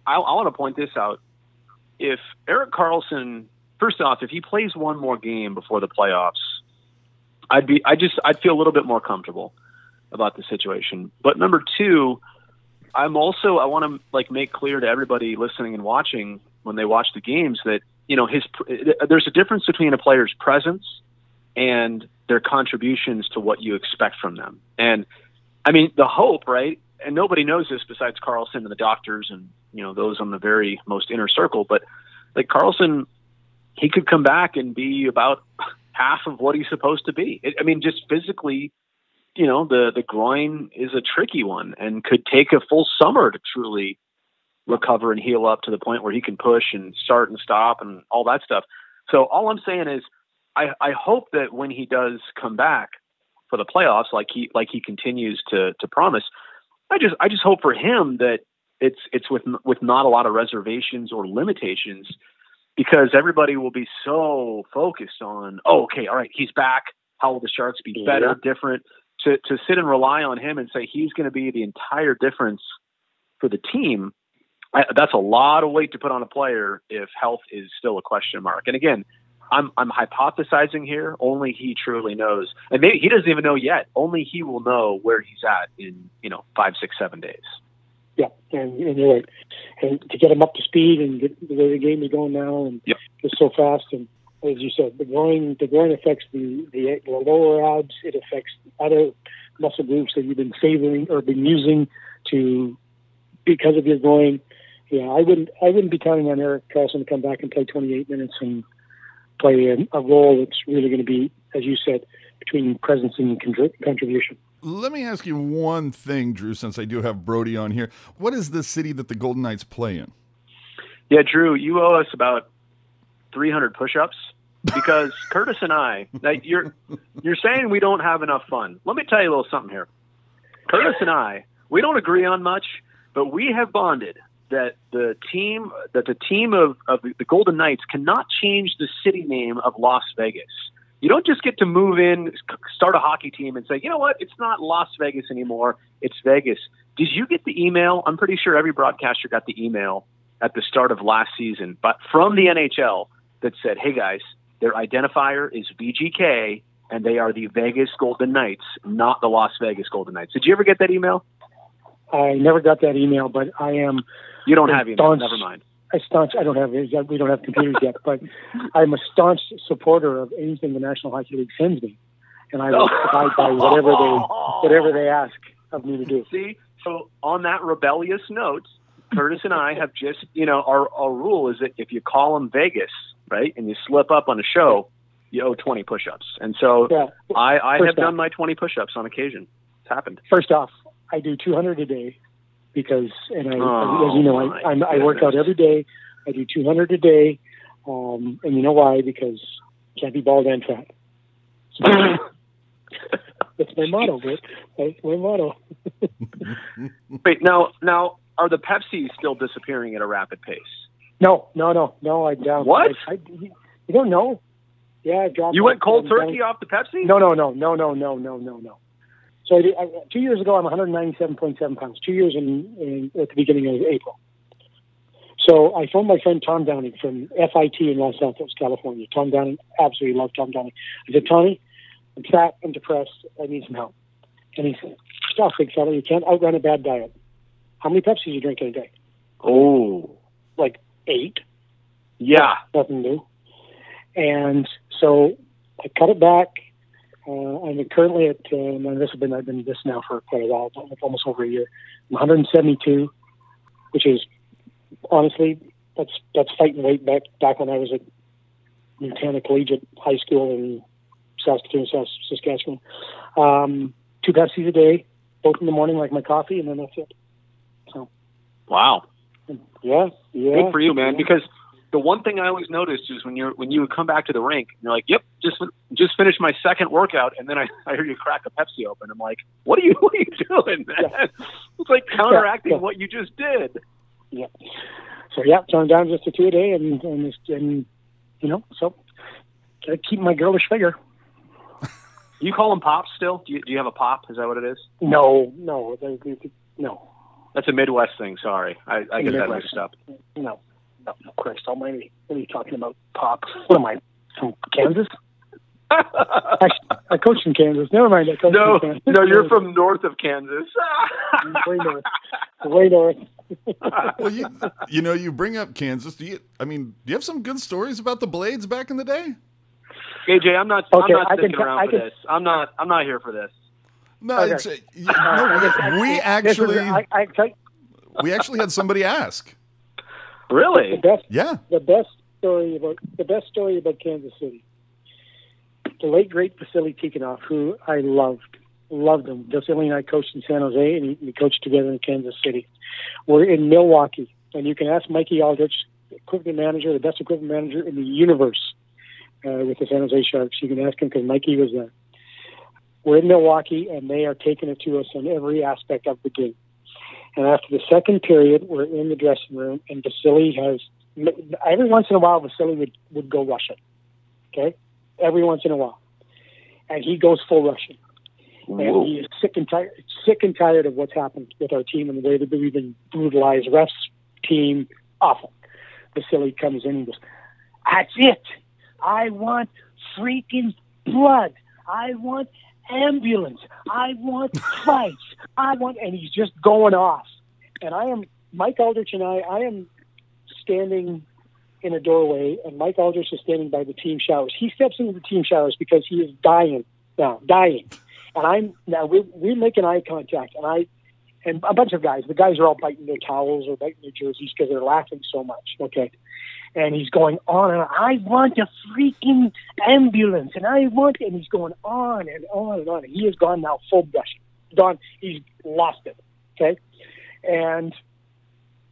C: I want to point this out. If Erik Karlsson, first off, if he plays one more game before the playoffs, I'd feel a little bit more comfortable about the situation. But number two, I want to make clear to everybody listening and watching when they watch the games that, there's a difference between a player's presence and their contributions to what you expect from them. And I mean, the hope, right? And nobody knows this besides Karlsson and the doctors and, those on the very most inner circle, but like Karlsson, he could come back and be about half of what he's supposed to be. Just physically, the groin is a tricky one and could take a full summer to truly recover and heal up to the point where he can push and start and stop and all that stuff. So all I'm saying is I hope that when he does come back for the playoffs, like he continues to promise, I just hope for him that it's with not a lot of reservations or limitations, because everybody will be so focused on, okay, all right, he's back. How will the Sharks be better, different? To sit and rely on him and say he's going to be the entire difference for the team, that's a lot of weight to put on a player if health is still a question mark. And again, I'm hypothesizing here. Only he truly knows. And maybe he doesn't even know yet. Only he will know where he's at in 5, 6, 7 days.
B: Yeah, and you're right. And to get him up to speed and get the way the game is going now and just so fast. And as you said, the groin affects the lower abs. It affects other muscle groups that you've been favoring or been using because of your groin. Yeah, I wouldn't be counting on Erik Karlsson to come back and play 28 minutes and play a role that's really going to be, as you said, between presence and contribution.
A: Let me ask you one thing, Drew, since I do have Brodie on here. What is the city that the Golden Knights play in?
C: Yeah, Drew, you owe us about 300 push-ups because Curtis and I, you're saying we don't have enough fun. Let me tell you a little something here. Curtis and I, we don't agree on much, but we have bonded that the team of the Golden Knights cannot change the city name of Las Vegas. You don't just get to move in, start a hockey team and say, you know what, it's not Las Vegas anymore, it's Vegas. Did you get the email? I'm pretty sure every broadcaster got the email at the start of last season, but from the NHL that said, hey guys, their identifier is VGK and they are the Vegas Golden Knights, not the Las Vegas Golden Knights. Did you ever get that email?
B: I never got that email, but I am.
C: You don't have email, never mind.
B: I don't have. We don't have computers yet, but I'm a staunch supporter of anything the National Hockey League sends me, and I will abide by whatever they ask of me to do.
C: See, so on that rebellious note, Curtis and I have just, our rule is that if you call them Vegas, right, and you slip up on a show, you owe 20 push-ups, and so I have done my 20 push-ups on occasion. It's happened.
B: First off, I do 200 a day. Because, as you know, I work out every day. I do 200 a day. And you know why? Because you can't be bald and fat. So, that's my motto, Britt. That's my motto.
C: Wait, now, are the Pepsi still disappearing at a rapid pace?
B: No, I down.
C: What?
B: You don't know? Yeah, I dropped.
C: You went cold turkey off the Pepsi?
B: No. So 2 years ago, I'm 197.7 pounds. 2 years at the beginning of April. So I phoned my friend Tom Downing from FIT in Los Angeles, California. Tom Downing, absolutely love Tom Downing. I said, Tommy, I'm fat, I'm depressed, I need some help. And he said, stop, big fella, you can't outrun a bad diet. How many Pepsis do you drink in a day?
C: Oh.
B: Like 8.
C: Yeah.
B: Nothing new. And so I cut it back. I'm currently at, I've been this now for quite a while, almost over a year. I'm 172, which is, honestly, that's fighting weight back when I was at Montana Collegiate High School in Saskatoon, Saskatchewan. 2 Pepsis a day, both in the morning, like my coffee, and then that's it. So,
C: wow.
B: Yeah.
C: Good for you, man. Because the one thing I always noticed is when you would come back to the rink, and you're like, "Yep, just finished my second workout," and then I hear you crack a Pepsi open. I'm like, "What are you doing, man?" Yeah. It's like counteracting what you just did.
B: Yeah. So so I'm down just to 2 a day, and so gotta keep my girlish figure.
C: You call them pops still? Do you have a pop? Is that what it is?
B: No.
C: That's a Midwest thing. Sorry, I get that mixed up.
B: No, Christ almighty. What are you talking about, pop? What am I, from Kansas? I coached in Kansas. Never mind. I coached in Kansas.
C: No, you're from north of Kansas.
B: Way north. Way north.
A: Well, you bring up Kansas. Do you have some good stories about the Blades back in the day?
C: AJ, I'm not sticking around for this. I'm not here for this.
A: No,
B: okay.
A: We actually had somebody ask.
C: Really?
B: The best story about Kansas City. The late great Vasily Tikhonov, who I loved him. Vasily and I coached in San Jose, and we coached together in Kansas City. We're in Milwaukee, and you can ask Mikey Aldrich, equipment manager, the best equipment manager in the universe, with the San Jose Sharks. You can ask him because Mikey was there. We're in Milwaukee, and they are taking it to us on every aspect of the game. And after the second period, we're in the dressing room, and Vasily has, every once in a while, Vasily would go Russian. Okay? Every once in a while. And he goes full Russian.
C: Whoa.
B: And he is sick and tired of what's happened with our team and the way that we've been brutalized. Refs, team, awful. Vasily comes in and goes, "That's it. I want freaking blood. I want ambulance. I want fights. And he's just going off. And Mike Aldrich and I am standing in a doorway, and Mike Aldrich is standing by the team showers. He steps into the team showers because he is dying. And we're making eye contact, and a bunch of guys, the guys are all biting their towels or biting their jerseys because they're laughing so much. Okay. And he's going on and on. I want a freaking ambulance, and he's going on and on and on. And he has gone now full Russian. He's lost it. Okay. And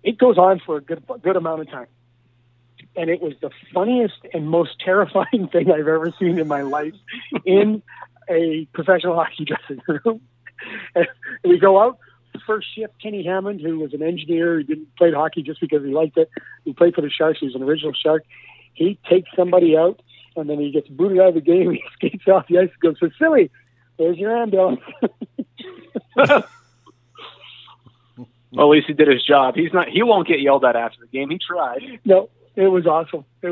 B: it goes on for a good amount of time. And it was the funniest and most terrifying thing I've ever seen in my life in a professional hockey dressing room. And we go out. First shift, Kenny Hammond, who was an engineer, he played hockey just because he liked it. He played for the Sharks. He was an original Shark. He takes somebody out, and then he gets booted out of the game. He skates off the ice and goes, "Vasily, there's your ambulance."
C: Well, at least he did his job. He won't get yelled at after the game. He tried.
B: No, it was awesome. I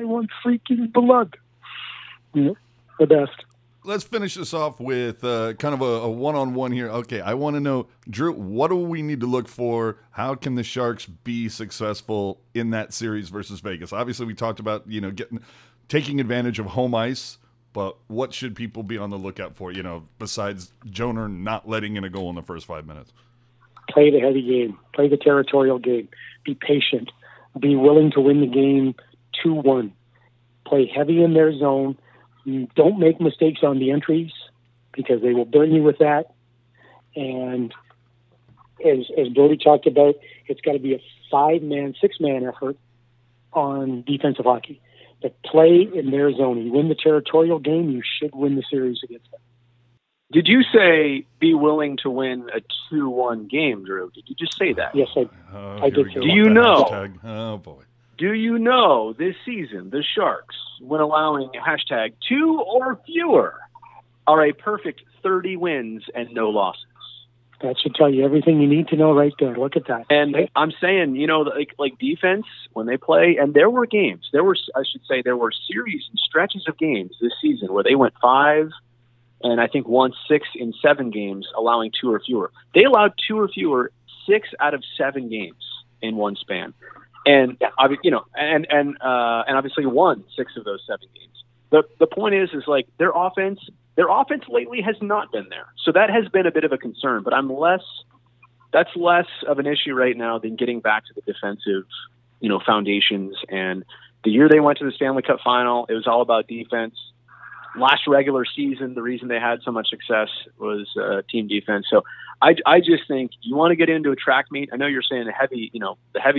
B: want freaking blood. Yeah, the best.
A: Let's finish this off with kind of a one-on-one here. Okay, I want to know, Drew, what do we need to look for? How can the Sharks be successful in that series versus Vegas? Obviously, we talked about taking advantage of home ice, but what should people be on the lookout for? Besides Joner not letting in a goal in the first 5 minutes.
B: Play the heavy game. Play the territorial game. Be patient. Be willing to win the game 2-1. Play heavy in their zone. Don't make mistakes on the entries because they will burn you with that. And as Brodie talked about, it's got to be a 5-man, 6-man effort on defensive hockey. But play in their zone. You win the territorial game, you should win the series against them.
C: Did you say be willing to win a 2-1 game, Drew? Did you just say that?
B: Yes, I did say that.
C: Do you know?
A: Hashtag. Oh, boy.
C: Do you know this season the Sharks, when allowing hashtag 2 or fewer, are a perfect 30 wins and no losses?
B: That should tell you everything you need to know right there. Look at that.
C: And I'm saying, like defense, when they play, and there were series and stretches of games this season where they went 5 and I think won 6 in 7 games, allowing 2 or fewer. They allowed 2 or fewer 6 out of 7 games in one span. And, and obviously won 6 of those 7 games. The point is like their offense lately has not been there. So that has been a bit of a concern, but that's less of an issue right now than getting back to the defensive, foundations. And the year they went to the Stanley Cup final, it was all about defense. Last regular season, the reason they had so much success was team defense. So I just think you want to get into a track meet. I know you're saying the heavy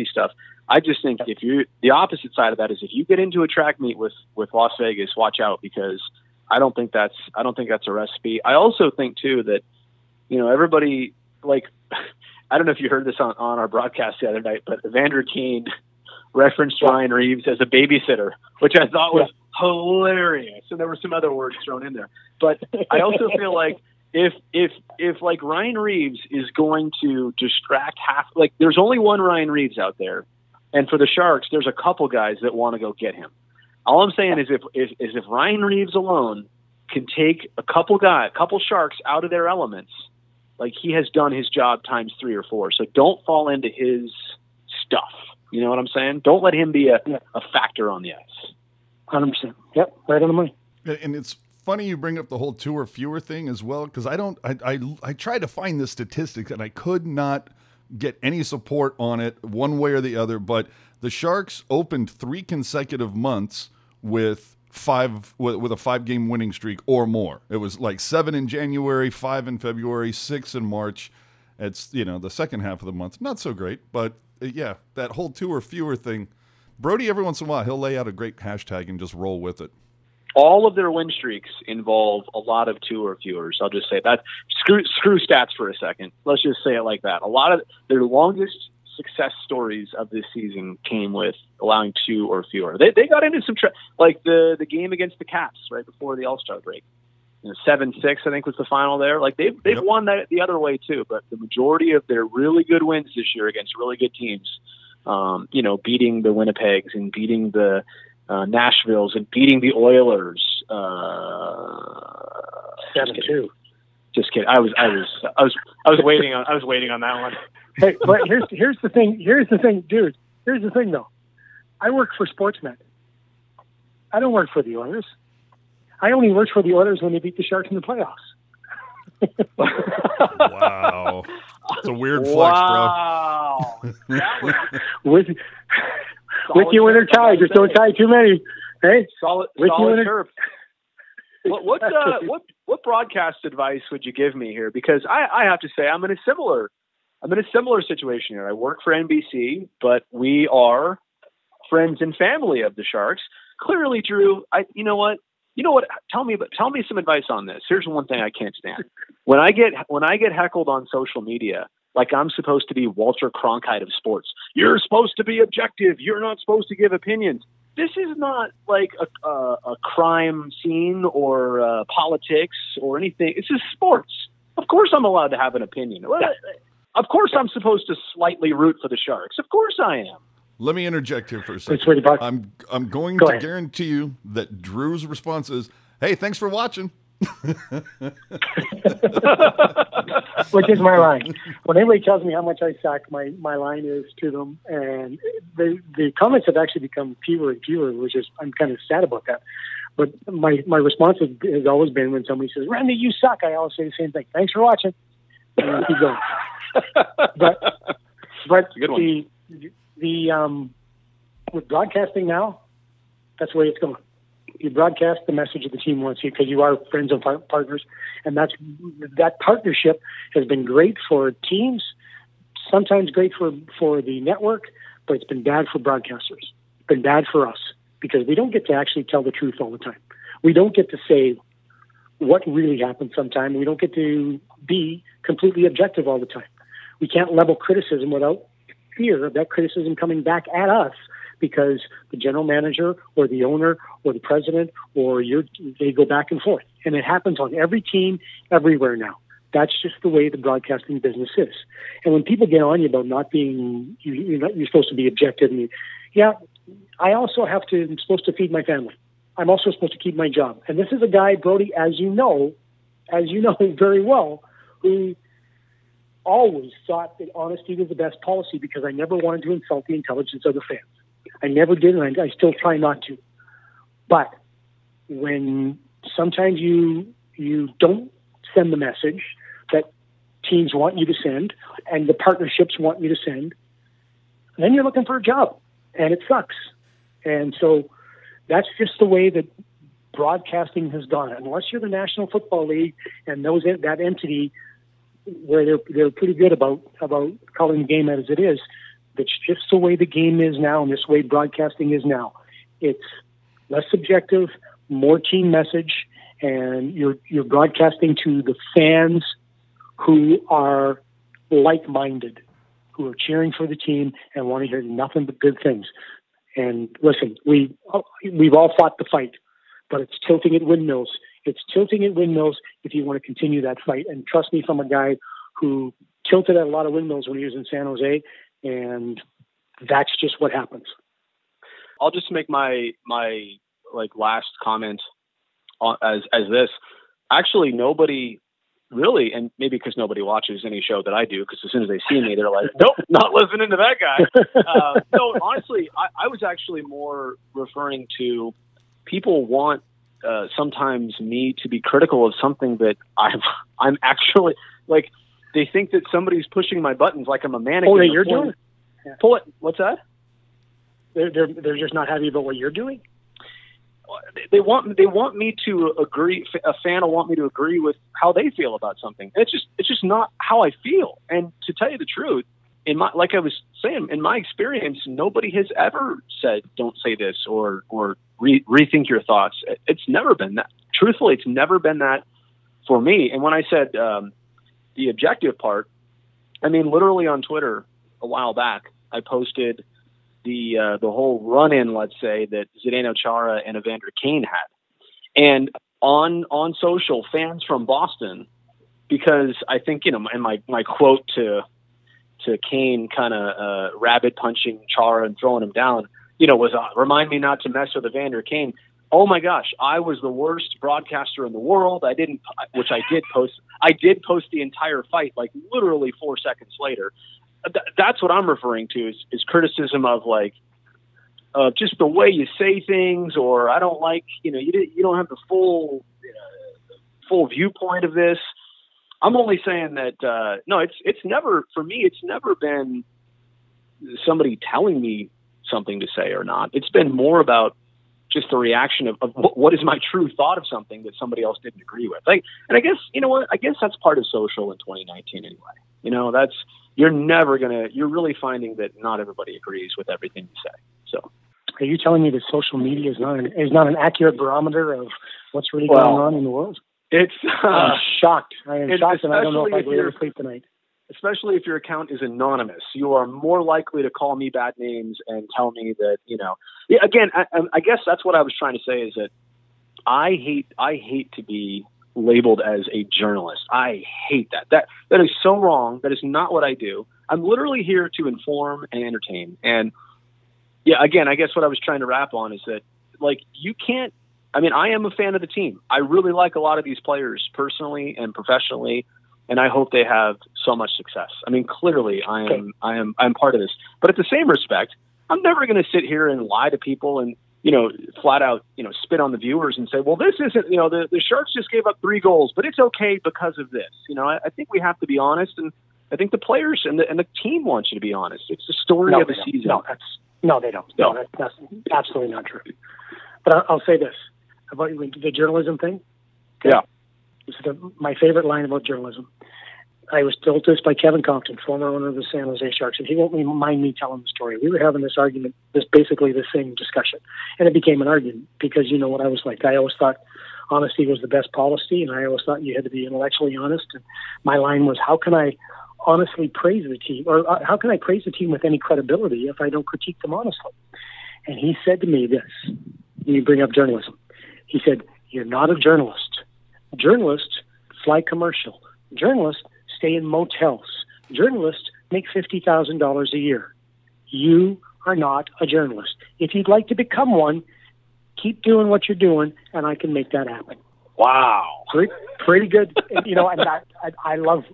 C: stuff. I just think the opposite side of that is if you get into a track meet with Las Vegas, watch out, because I don't think that's a recipe. I also think too that, everybody, like, I don't know if you heard this on our broadcast the other night, but Evander Kane referenced Ryan Reeves as a babysitter, which I thought was hilarious. And there were some other words thrown in there, but I also feel like if like Ryan Reeves is going to distract there's only one Ryan Reeves out there. And for the Sharks, there's a couple guys that want to go get him. All I'm saying is if Ryan Reeves alone can take a couple Sharks out of their elements, like he has done his job times 3 or 4. So don't fall into his stuff. You know what I'm saying? Don't let him be a factor on the ice.
B: 100%. Yep, right on the money.
A: And it's funny you bring up the whole 2 or fewer thing as well, because I tried to find the statistics and I could not get any support on it one way or the other. But the Sharks opened 3 consecutive months with a 5-game winning streak or more. It was like 7 in January, 5 in February, 6 in March. It's, the second half of the month, not so great, but yeah, that whole 2 or fewer thing. Brodie, every once in a while, he'll lay out a great hashtag and just roll with it.
C: All of their win streaks involve a lot of 2 or fewers. I'll just say that. Screw stats for a second. Let's just say it like that. A lot of their longest success stories of this season came with allowing 2 or fewer. They got into some like the game against the Caps right before the All-Star break. 7-6, I think, was the final there. Like they've won that the other way too, but the majority of their really good wins this year against really good teams, beating the Winnipegs and beating the Nashvilles and beating the Oilers.
B: 7-2.
C: Just kidding. I was waiting on that one.
B: Hey, but here's the thing, dude. Here's the thing, though. I work for Sportsnet. I don't work for the Oilers. I only worked for the Oilers when they beat the Sharks in the playoffs.
A: Wow. It's a weird flex, bro.
B: with you winter tie, just don't tie too many. Hey,
C: solid turf. What broadcast advice would you give me here? Because I have to say I'm in a similar situation here. I work for NBC, but we are friends and family of the Sharks. Clearly, Drew, you know what? Tell me some advice on this. Here's one thing I can't stand. When I get heckled on social media, like I'm supposed to be Walter Cronkite of sports. You're supposed to be objective. You're not supposed to give opinions. This is not like a crime scene or politics or anything. It's just sports. Of course I'm allowed to have an opinion. Of course I'm supposed to slightly root for the Sharks. Of course I am.
A: Let me interject here for a second. I'm going to guarantee you that Drew's response is, "Hey, thanks for watching."
B: Which is my line. When anybody tells me how much I suck, my line is to them. And the comments have actually become fewer and fewer, which is, I'm kind of sad about that. But my response has always been when somebody says, "Randy, you suck," I always say the same thing. Thanks for watching. And I keep going. But with broadcasting now, that's the way it's going. You broadcast the message that the team wants you because you are friends and partners, and that partnership has been great for teams, sometimes great for the network, but it's been bad for broadcasters. It's been bad for us because we don't get to actually tell the truth all the time. We don't get to say what really happened sometime. We don't get to be completely objective all the time. We can't level criticism without fear of that criticism coming back at us because the general manager or the owner or the president or they go back and forth. And it happens on every team everywhere now. That's just the way the broadcasting business is. And when people get on you about not being, you're supposed to be objective. And I also I'm supposed to feed my family. I'm also supposed to keep my job. And this is a guy, Brodie, as you know very well, who always thought that honesty was the best policy because I never wanted to insult the intelligence of the fans. I never did, and I still try not to. But when sometimes you don't send the message that teams want you to send and the partnerships want you to send, then you're looking for a job, and it sucks. And so that's just the way that broadcasting has gone. Unless you're the National Football League and that entity where they're pretty good about calling the game as it is, that's just the way the game is now, and this way broadcasting is now. It's less subjective, more team message, and you're broadcasting to the fans who are like-minded, who are cheering for the team and want to hear nothing but good things. And listen, we've all fought the fight, but it's tilting at windmills. It's tilting at windmills if you want to continue that fight. And trust me, from a guy who tilted at a lot of windmills when he was in San Jose, and that's just what happens.
C: I'll just make my last comment as this. Actually, nobody really, and maybe because nobody watches any show that I do, because as soon as they see me, they're like, nope, not listening to that guy. No, honestly, I was actually more referring to people want sometimes me to be critical of something that I'm actually, like, they think that somebody's pushing my buttons like I'm a mannequin.
B: Oh, yeah, you're doing it.
C: Pull it. What's that?
B: They're just not happy about what you're doing?
C: They want me to agree. A fan will want me to agree with how they feel about something. And it's just not how I feel. And to tell you the truth, like I was saying, in my experience, nobody has ever said, don't say this or rethink your thoughts. It's never been that. Truthfully, it's never been that for me. And when I said the objective part, I mean, literally on Twitter a while back, I posted the whole run-in, let's say, that Zdeno Chara and Evander Kane had. And on social, fans from Boston, because I think, and my quote to Kane kind of rabbit punching Chara and throwing him down, was remind me not to mess with Evander Kane. Oh my gosh, I was the worst broadcaster in the world. I did post the entire fight, like literally 4 seconds later. That's what I'm referring to is criticism of just the way you say things, or I don't like, you don't have the full viewpoint of this. I'm only saying that, no, it's never, for me, it's never been somebody telling me something to say or not. It's been more about just the reaction of what is my true thought of something that somebody else didn't agree with. And I guess, I guess that's part of social in 2019 anyway. You're really finding that not everybody agrees with everything you say. So,
B: are you telling me that social media is not an accurate barometer of what's really going on in the world? I'm shocked. I am shocked, and I don't know if I'll be able to sleep tonight.
C: Especially if your account is anonymous, you are more likely to call me bad names and tell me that, Yeah, again, I guess that's what I was trying to say is that I hate to be labeled as a journalist. I hate that. That is so wrong. That is not what I do. I'm literally here to inform and entertain. And yeah, again, I guess what I was trying to wrap on is that, you can't. I mean, I am a fan of the team. I really like a lot of these players personally and professionally, and I hope they have so much success. I mean, clearly, I'm part of this. But at the same respect, I'm never going to sit here and lie to people and flat out spit on the viewers and say, well, this isn't. The Sharks just gave up 3 goals, but it's okay because of this. I think we have to be honest, and I think the players and the team want you to be honest. It's the story of the season.
B: No, they don't. No, that's absolutely not true. But I'll say this about the journalism thing. Okay?
C: Yeah.
B: This is my favorite line about journalism. I was told this by Kevin Compton, former owner of the San Jose Sharks, and he won't mind me telling the story. We were having this argument, this same discussion, and it became an argument because you know what I was like. I always thought honesty was the best policy, and I always thought you had to be intellectually honest. And my line was, how can I honestly praise the team, or how can I praise the team with any credibility if I don't critique them honestly? And he said to me this, when you bring up journalism, he said, you're not a journalist. Journalists fly commercial. Journalists stay in motels. Journalists make $50,000 a year. You are not a journalist. If you'd like to become one, keep doing what you're doing, and I can make that happen.
C: Wow.
B: Pretty good. And, you know, and I love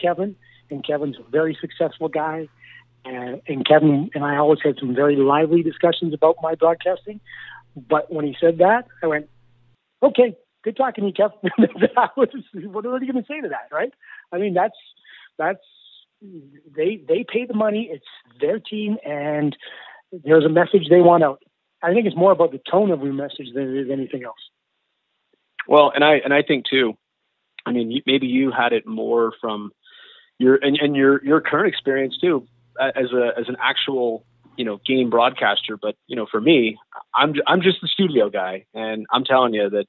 B: Kevin, and Kevin's a very successful guy. And Kevin and I always had some very lively discussions about my broadcasting. But when he said that, I went, okay, good talking to you, Kevin. What are you going to say to that, right? I mean, that's they pay the money. It's their team, and there's a message they want out. I think it's more about the tone of your message than it is anything else.
C: Well, and I think too. I mean, maybe you had it more from your current experience too, as an actual, you know, game broadcaster. But, you know, for me, I'm just the studio guy, and I'm telling you that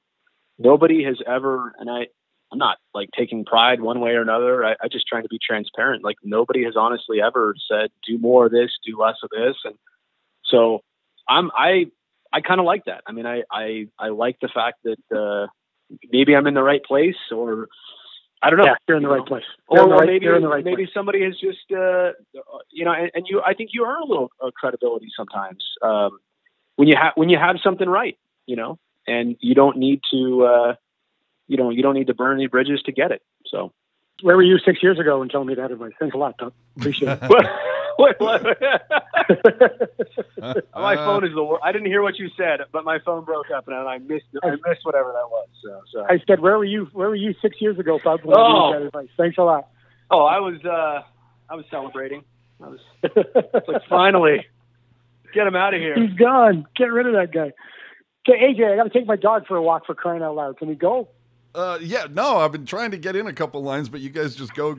C: nobody has ever, and I'm not like taking pride one way or another. I just trying to be transparent. Like, nobody has honestly ever said, do more of this, do less of this. And so I kind of like that. I mean, I like the fact that, maybe I'm in the right place, or I don't know.
B: Yeah, you're in the right place.
C: Or maybe somebody has just, you know, and you, I think you earn a little credibility sometimes, when you have something right, you know, and you don't need to, you don't need to burn any bridges to get it. So
B: where were you 6 years ago and telling me that advice? Thanks a lot, Doug. Appreciate it.
C: What? My phone is the worst. I didn't hear what you said, but my phone broke up and I missed whatever that was. So
B: I said, where were you 6 years ago, Doug? That advice? Thanks a lot.
C: Oh, I was celebrating. It's like, finally, get him out of here.
B: He's gone. Get rid of that guy. Okay, AJ, I got to take my dog for a walk, for crying out loud. Can we go?
A: Yeah, no, I've been trying to get in a couple lines, but you guys just go.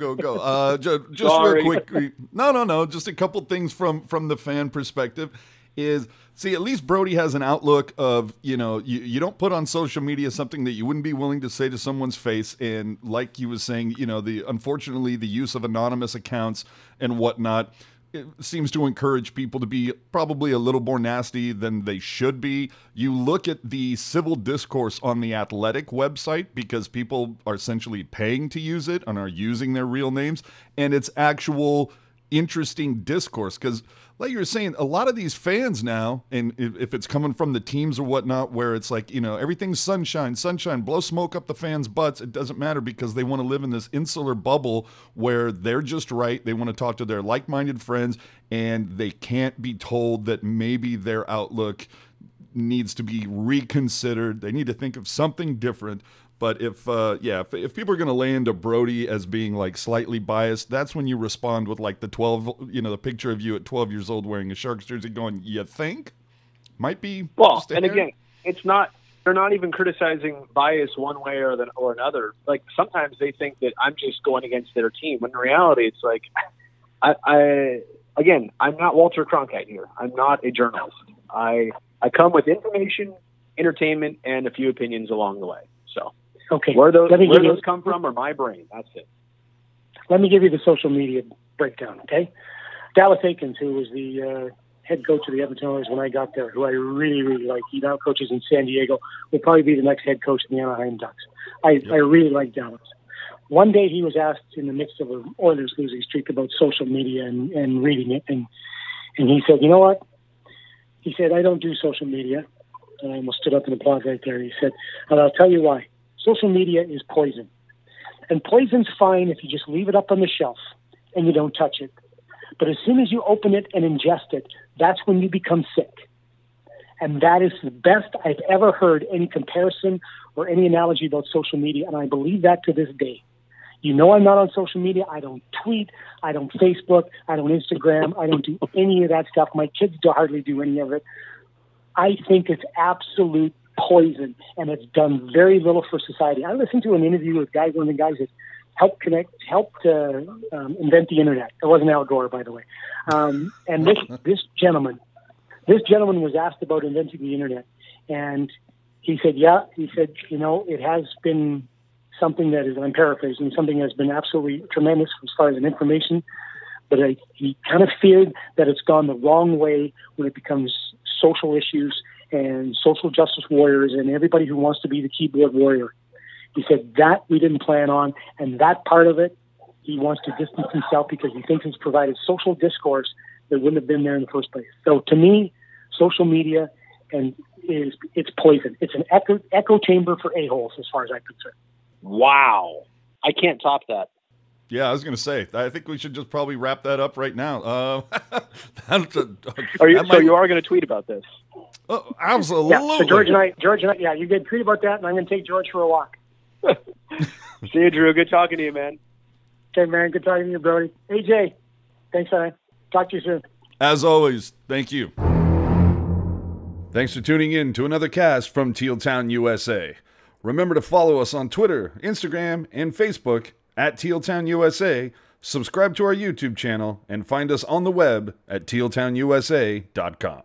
A: Just
C: Sorry.
A: real quick. No. Just a couple things from the fan perspective is, see, at least Brodie has an outlook of, you know, you don't put on social media something that you wouldn't be willing to say to someone's face. And like he was saying, you know, unfortunately, the use of anonymous accounts and whatnot, it seems to encourage people to be probably a little more nasty than they should be. You look at the civil discourse on the Athletic website, because people are essentially paying to use it and are using their real names, and it's actual interesting discourse. Because like you were saying, a lot of these fans now, and if it's coming from the teams or whatnot, where it's like, you know, everything's sunshine, blow smoke up the fans' butts. It doesn't matter, because they want to live in this insular bubble where they're just right. They want to talk to their like-minded friends, and they can't be told that maybe their outlook needs to be reconsidered. They need to think of something different. But if people are going to lay into Brodie as being like slightly biased, that's when you respond with like the picture of you at 12 years old wearing a Sharks jersey going, you think? Might be.
C: Well, and again, they're not even criticizing bias one way or another. Like, sometimes they think that I'm just going against their team, when in reality it's like, I'm not Walter Cronkite here. I'm not a journalist. I come with information, entertainment, and a few opinions along the way. So.
B: Okay.
C: Where those come from are my brain. That's it.
B: Let me give you the social media breakdown, okay? Dallas Aikens, who was the head coach of the Edmonton Oilers when I got there, who I really, really like. He now coaches in San Diego, will probably be the next head coach in the Anaheim Ducks. I really like Dallas. One day he was asked in the midst of an Oilers losing streak about social media and reading it, and he said, you know what? He said, I don't do social media. And I almost stood up and applauded right there. He said, and I'll tell you why. Social media is poison. And poison's fine if you just leave it up on the shelf and you don't touch it. But as soon as you open it and ingest it, that's when you become sick. And that is the best I've ever heard any comparison or any analogy about social media. And I believe that to this day. You know, I'm not on social media. I don't tweet. I don't Facebook. I don't Instagram. I don't do any of that stuff. My kids hardly do any of it. I think it's absolute poison, and it's done very little for society. I listened to an interview with one of the guys that helped invent the internet. It wasn't Al Gore, by the way. And this gentleman was asked about inventing the internet, and he said, you know, it has been something that is, I'm paraphrasing, something that's been absolutely tremendous as far as an information, but he kind of feared that it's gone the wrong way when it becomes social issues and social justice warriors and everybody who wants to be the keyboard warrior. He said that we didn't plan on, and that part of it, he wants to distance himself because he thinks it's provided social discourse that wouldn't have been there in the first place. So to me, social media it's poison. It's an echo chamber for a-holes as far as I'm concerned.
D: Wow. I can't top that.
A: Yeah, I was going to say, I think we should just probably wrap that up right now.
D: So you are going to tweet about this?
A: Oh, absolutely.
B: Yeah, so George and I, yeah, you can tweet about that, and I'm going to take George for a walk.
D: See you, Drew. Good talking to you, man.
B: Okay, man. Good talking to you, Brodie. AJ, thanks, man. Talk to you soon.
A: As always, thank you. Thanks for tuning in to another cast from Tealtown, USA. Remember to follow us on Twitter, Instagram, and Facebook at Tealtown USA, subscribe to our YouTube channel, and find us on the web at tealtownusa.com.